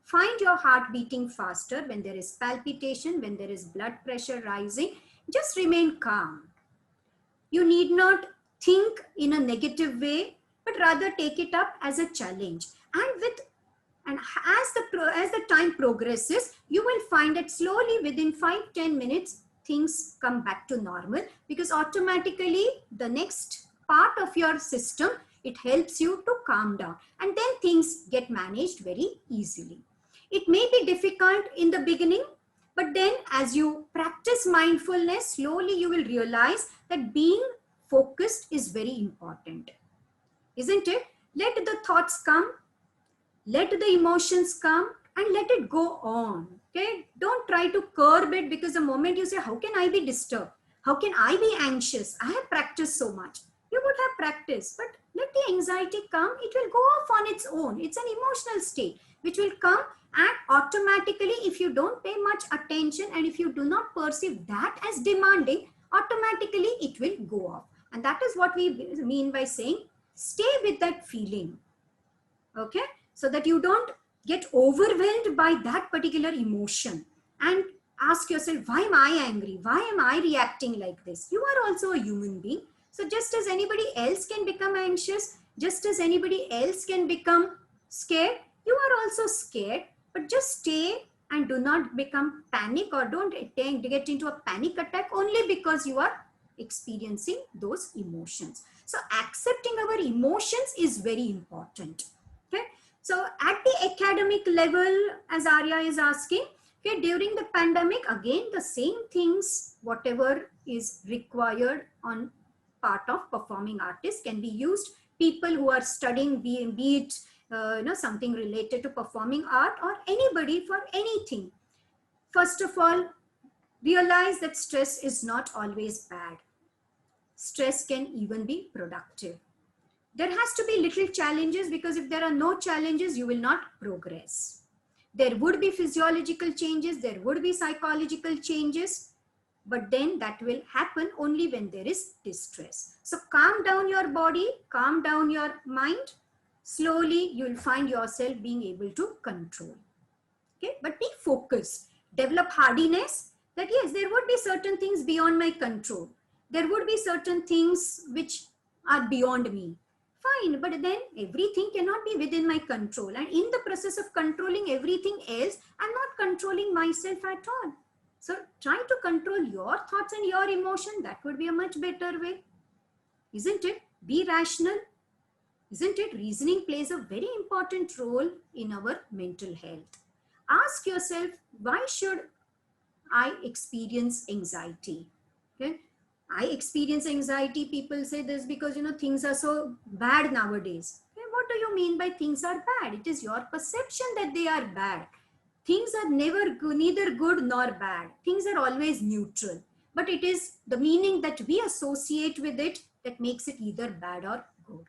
find your heart beating faster, when there is palpitation, when there is blood pressure rising, just remain calm. You need not think in a negative way, but rather take it up as a challenge. And as the time progresses, you will find that slowly within 5-10 minutes, things come back to normal, because automatically the next part of your system, it helps you to calm down, and then things get managed very easily. It may be difficult in the beginning, but then as you practice mindfulness, slowly you will realize that being focused is very important. Isn't it? Let the thoughts come, let the emotions come, and let it go on. Okay? Don't try to curb it, because the moment you say, how can I be disturbed? How can I be anxious? I have practiced so much. You would have practiced, but let the anxiety come. It will go off on its own. It's an emotional state which will come, and automatically, if you don't pay much attention and if you do not perceive that as demanding, automatically it will go off. And that is what we mean by saying, stay with that feeling. Okay? So that you don't get overwhelmed by that particular emotion, and ask yourself, why am I angry? Why am I reacting like this? You are also a human being. So just as anybody else can become anxious, just as anybody else can become scared, you are also scared, but just stay and do not become panic, or don't get into a panic attack only because you are experiencing those emotions. So accepting our emotions is very important. Okay. So at the academic level, as Arya is asking, okay, during the pandemic, again, the same things, whatever is required on part of performing artists can be used. People who are studying, be it something related to performing art, or anybody for anything. First of all, realize that stress is not always bad. Stress can even be productive. There has to be little challenges, because if there are no challenges, you will not progress. There would be physiological changes, there would be psychological changes, but then that will happen only when there is distress. So calm down your body, calm down your mind. Slowly, you will find yourself being able to control. Okay, but be focused. Develop hardiness, that yes, there would be certain things beyond my control. There would be certain things which are beyond me. Fine, but then everything cannot be within my control. And in the process of controlling everything else, I'm not controlling myself at all. So try to control your thoughts and your emotion. That would be a much better way. Isn't it? Be rational. Isn't it? Reasoning plays a very important role in our mental health. Ask yourself, why should I experience anxiety? Okay? I experience anxiety. People say this because, things are so bad nowadays. Okay? What do you mean by things are bad? It is your perception that they are bad. Things are never good, neither good nor bad. Things are always neutral. But it is the meaning that we associate with it that makes it either bad or good.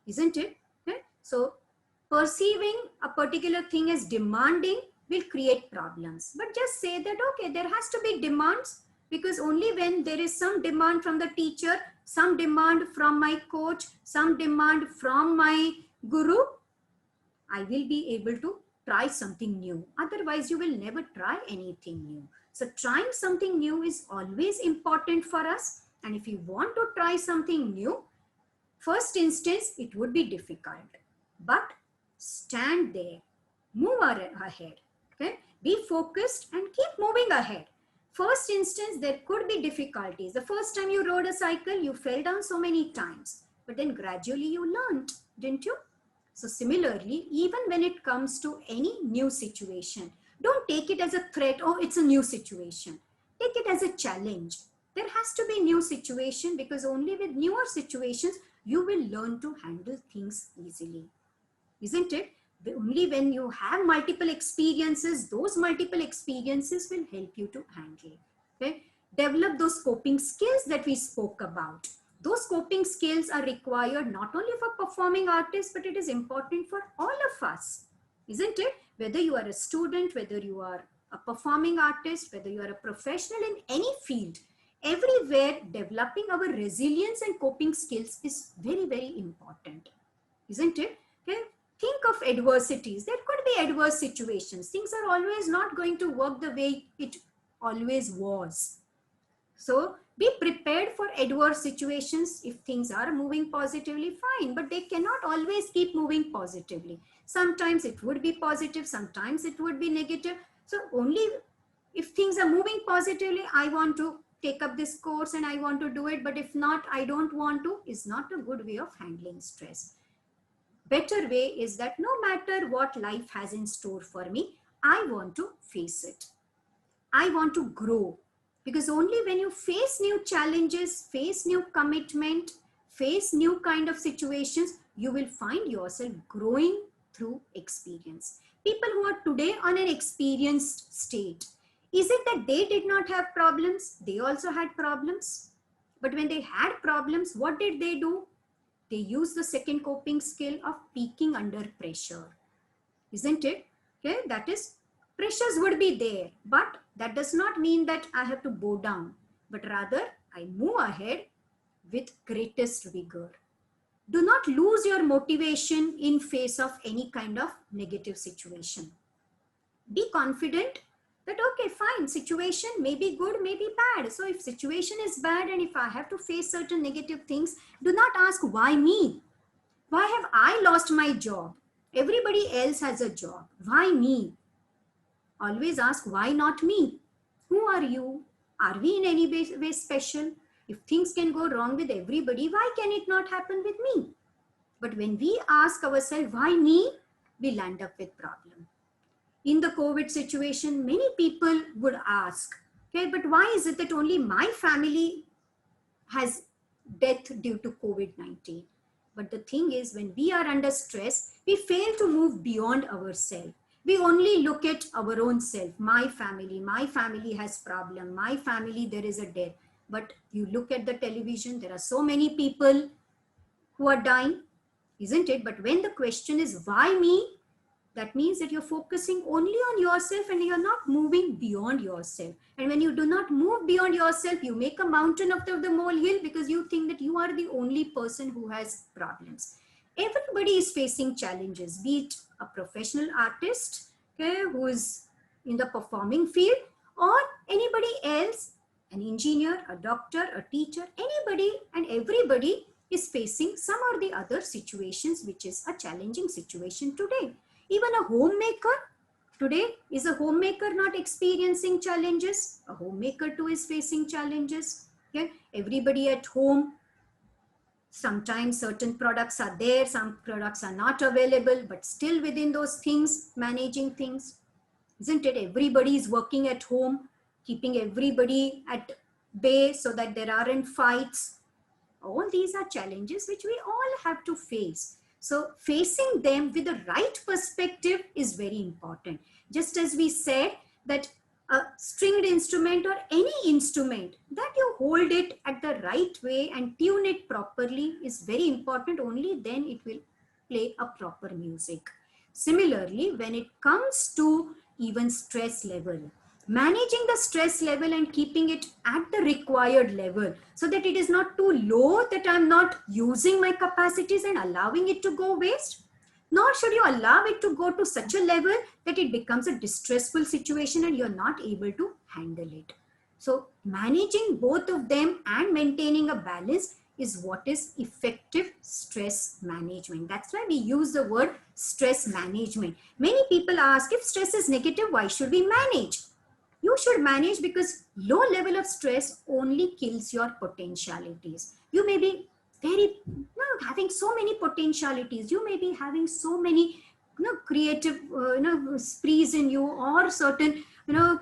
Isn't it? Okay? So perceiving a particular thing as demanding will create problems. But just say that, okay, there has to be demands, because only when there is some demand from the teacher, some demand from my coach, some demand from my guru, I will be able to try something new. Otherwise, you will never try anything new. So trying something new is always important for us. And if you want to try something new, first instance, it would be difficult. But stand there, move ahead. Okay? Be focused and keep moving ahead. First instance, there could be difficulties. The first time you rode a cycle, you fell down so many times. But then gradually you learned, didn't you? So similarly, even when it comes to any new situation, don't take it as a threat. Oh, it's a new situation. Take it as a challenge. There has to be new situation, because only with newer situations, you will learn to handle things easily. Isn't it? Only when you have multiple experiences, those multiple experiences will help you to handle. Okay? Develop those coping skills that we spoke about. Those coping skills are required not only for performing artists, but it is important for all of us. Isn't it? Whether you are a student, whether you are a performing artist, whether you are a professional in any field, everywhere developing our resilience and coping skills is very, very important, isn't it? Okay. Think of adversities. There could be adverse situations. Things are always not going to work the way it always was. So be prepared for adverse situations. If things are moving positively, fine, but they cannot always keep moving positively. Sometimes it would be positive, sometimes it would be negative. So only if things are moving positively, I want to take up this course and I want to do it, but if not, I don't want to, is not a good way of handling stress. Better way is that no matter what life has in store for me, I want to face it. I want to grow, because only when you face new challenges, face new commitment, face new kind of situations, you will find yourself growing through experience. People who are today on an experienced state, is it that they did not have problems? They also had problems. But when they had problems, what did they do? They used the second coping skill of peaking under pressure. Isn't it? Okay, that is, pressures would be there, but that does not mean that I have to bow down, but rather I move ahead with greatest vigor. Do not lose your motivation in face of any kind of negative situation. Be confident that, okay, fine, situation may be good, may be bad. So if situation is bad and if I have to face certain negative things, do not ask why me? Why have I lost my job? Everybody else has a job. Why me? Always ask, why not me? Who are you? Are we in any way special? If things can go wrong with everybody, why can it not happen with me? But when we ask ourselves, why me? We land up with problem. In the COVID situation, many people would ask, okay, but why is it that only my family has death due to COVID-19? But the thing is, when we are under stress, we fail to move beyond ourselves. We only look at our own self. My family has problem. My family, there is a death. But you look at the television, there are so many people who are dying, isn't it? But when the question is, why me? That means that you're focusing only on yourself and you're not moving beyond yourself. And when you do not move beyond yourself, you make a mountain out of the molehill because you think that you are the only person who has problems. Everybody is facing challenges, be it a professional artist, okay, who is in the performing field, or anybody else, an engineer, a doctor, a teacher, anybody and everybody is facing some or the other situations, which is a challenging situation today. Even a homemaker, today, is a homemaker not experiencing challenges? A homemaker too is facing challenges. Okay? Everybody at home, sometimes certain products are there, some products are not available, but still within those things, managing things. Isn't it? Everybody is working at home, keeping everybody at bay so that there aren't fights. All these are challenges which we all have to face. So facing them with the right perspective is very important. Just as we said that a stringed instrument or any instrument, that you hold it at the right way and tune it properly is very important. Only then it will play a proper music. Similarly, when it comes to even stress level, managing the stress level and keeping it at the required level so that it is not too low that I'm not using my capacities and allowing it to go waste, nor should you allow it to go to such a level that it becomes a distressful situation and you're not able to handle it. So managing both of them and maintaining a balance is what is effective stress management. That's why we use the word stress management. Many people ask, if stress is negative, why should we manage? You should manage because low level of stress only kills your potentialities. You may be having so many potentialities. You may be having so many creative sprees in you, or certain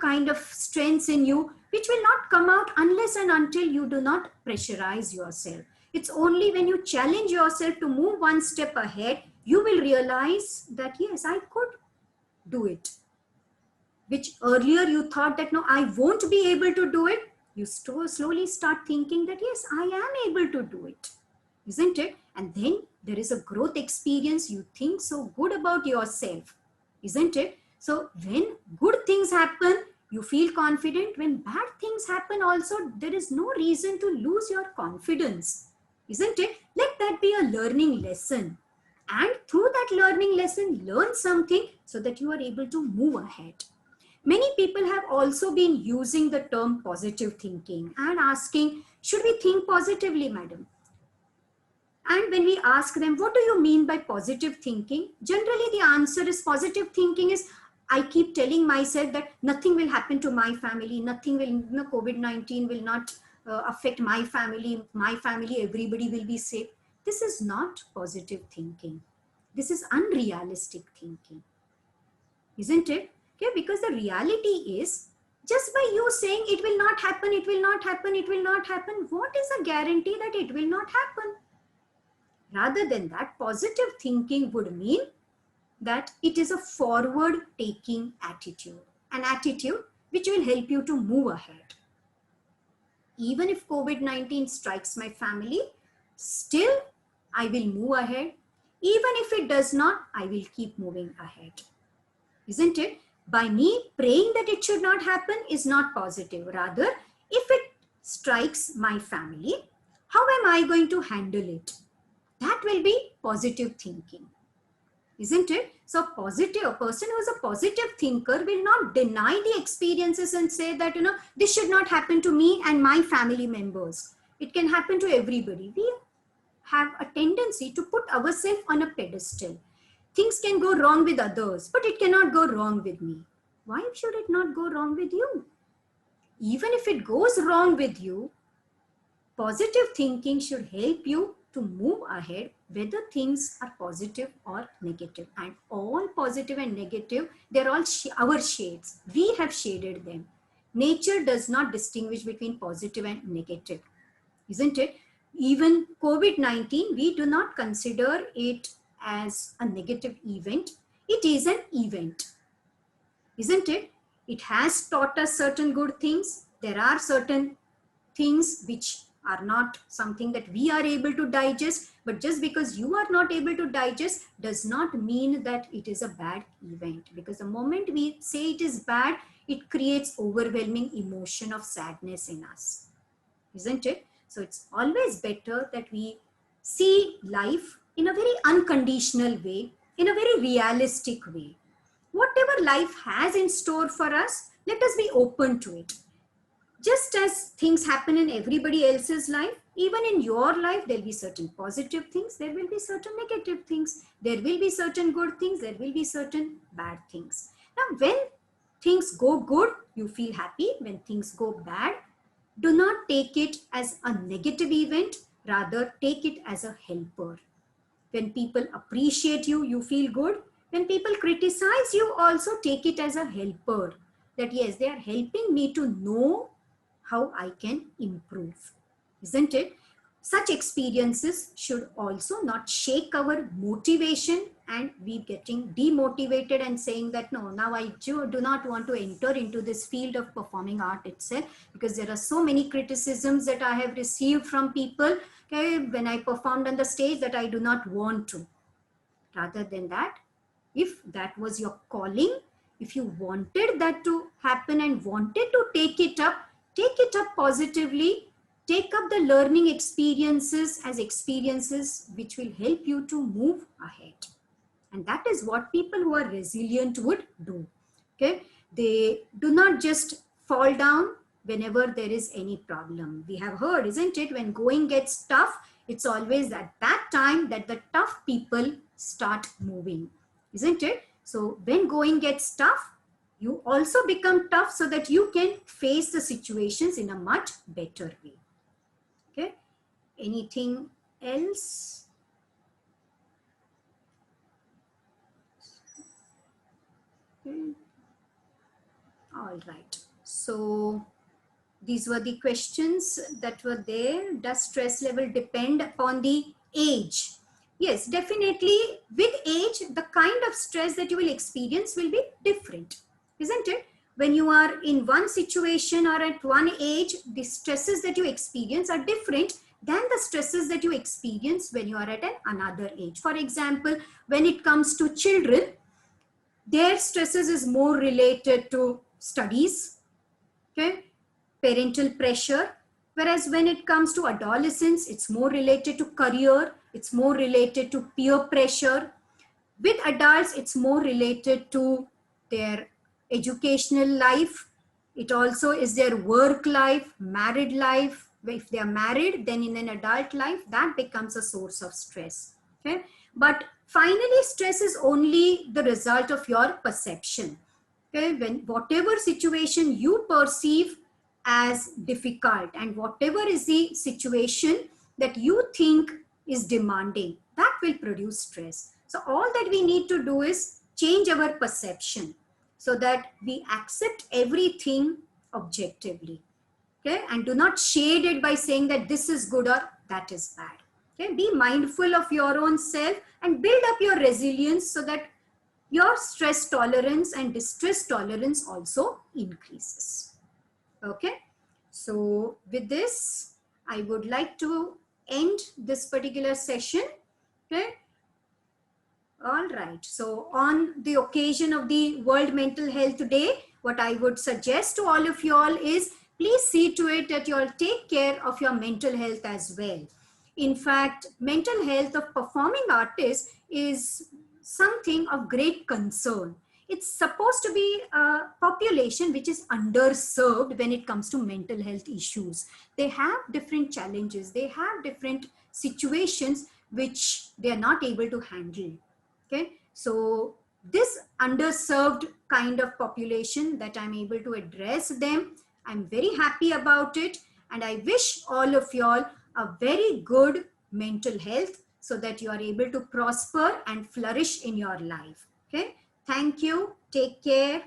kind of strengths in you, which will not come out unless and until you do not pressurize yourself. It's only when you challenge yourself to move one step ahead, you will realize that yes, I could do it. Which earlier you thought that no, I won't be able to do it. You slowly start thinking that yes, I am able to do it. Isn't it? And then there is a growth experience. You think so good about yourself. Isn't it? So when good things happen, you feel confident. When bad things happen also, there is no reason to lose your confidence, isn't it? Let that be a learning lesson. And through that learning lesson, learn something so that you are able to move ahead. Many people have also been using the term positive thinking and asking, should we think positively, madam? And when we ask them, what do you mean by positive thinking? Generally, the answer is positive thinking is, I keep telling myself that nothing will happen to my family, nothing will, COVID-19 will not affect my family, everybody will be safe. This is not positive thinking. This is unrealistic thinking, isn't it? Okay, because the reality is, just by you saying it will not happen, it will not happen, it will not happen, what is a guarantee that it will not happen? Rather than that, positive thinking would mean that it is a forward-taking attitude, an attitude which will help you to move ahead. Even if COVID-19 strikes my family, still I will move ahead. Even if it does not, I will keep moving ahead. Isn't it? By me praying that it should not happen is not positive. Rather, if it strikes my family, how am I going to handle it? That will be positive thinking, isn't it? So a person who is a positive thinker will not deny the experiences and say that, this should not happen to me and my family members. It can happen to everybody. We have a tendency to put ourselves on a pedestal. Things can go wrong with others, but it cannot go wrong with me. Why should it not go wrong with you? Even if it goes wrong with you, positive thinking should help you to move ahead, whether things are positive or negative. And all positive and negative, they're all our shades. We have shaded them. Nature does not distinguish between positive and negative, isn't it? Even COVID-19, we do not consider it as a negative event. It is an event, isn't it? It has taught us certain good things. There are certain things which are not something that we are able to digest, but just because you are not able to digest does not mean that it is a bad event, because the moment we say it is bad, it creates overwhelming emotion of sadness in us, isn't it? So it's always better that we see life in a very unconditional way, in a very realistic way. Whatever life has in store for us, let us be open to it. Just as things happen in everybody else's life, even in your life, there'll be certain positive things, there will be certain negative things, there will be certain good things, there will be certain bad things. Now, when things go good, you feel happy. When things go bad, do not take it as a negative event, rather take it as a helper. When people appreciate you, you feel good. When people criticize you, also take it as a helper. That yes, they are helping me to know how I can improve, isn't it? Such experiences should also not shake our motivation and we getting demotivated and saying that no, now I do not want to enter into this field of performing art itself, because there are so many criticisms that I have received from people, okay, when I performed on the stage, that I do not want to. Rather than that, if that was your calling, if you wanted that to happen and wanted to take it up positively. Take up the learning experiences as experiences which will help you to move ahead. And that is what people who are resilient would do. Okay, they do not just fall down whenever there is any problem. We have heard, isn't it, when going gets tough, it's always at that time that the tough people start moving, isn't it? So when going gets tough, you also become tough so that you can face the situations in a much better way. Okay, anything else? Okay. All right, so these were the questions that were there. Does stress level depend upon the age? Yes, definitely. With age, the kind of stress that you will experience will be different, isn't it? When you are in one situation or at one age, the stresses that you experience are different than the stresses that you experience when you are at another age. For example, when it comes to children, their stresses is more related to studies, okay, parental pressure. Whereas when it comes to adolescence, it's more related to career, it's more related to peer pressure. With adults, it's more related to their educational life. It also is their work life, married life. If they are married, then in an adult life, that becomes a source of stress. Okay? But finally, stress is only the result of your perception. Okay? When whatever situation you perceive as difficult and whatever is the situation that you think is demanding, that will produce stress. So all that we need to do is change our perception so that we accept everything objectively. Okay, and do not shade it by saying that this is good or that is bad. Okay, be mindful of your own self and build up your resilience so that your stress tolerance and distress tolerance also increases. Okay, so with this, I would like to end this particular session. Okay. All right. So on the occasion of the World Mental Health Day, what I would suggest to all of you all is please see to it that you all take care of your mental health as well. In fact, mental health of performing artists is something of great concern. It's supposed to be a population which is underserved when it comes to mental health issues. They have different challenges. They have different situations which they are not able to handle. Okay, so this underserved kind of population that I'm able to address them, I'm very happy about it, and I wish all of y'all a very good mental health so that you are able to prosper and flourish in your life. Okay, thank you, take care.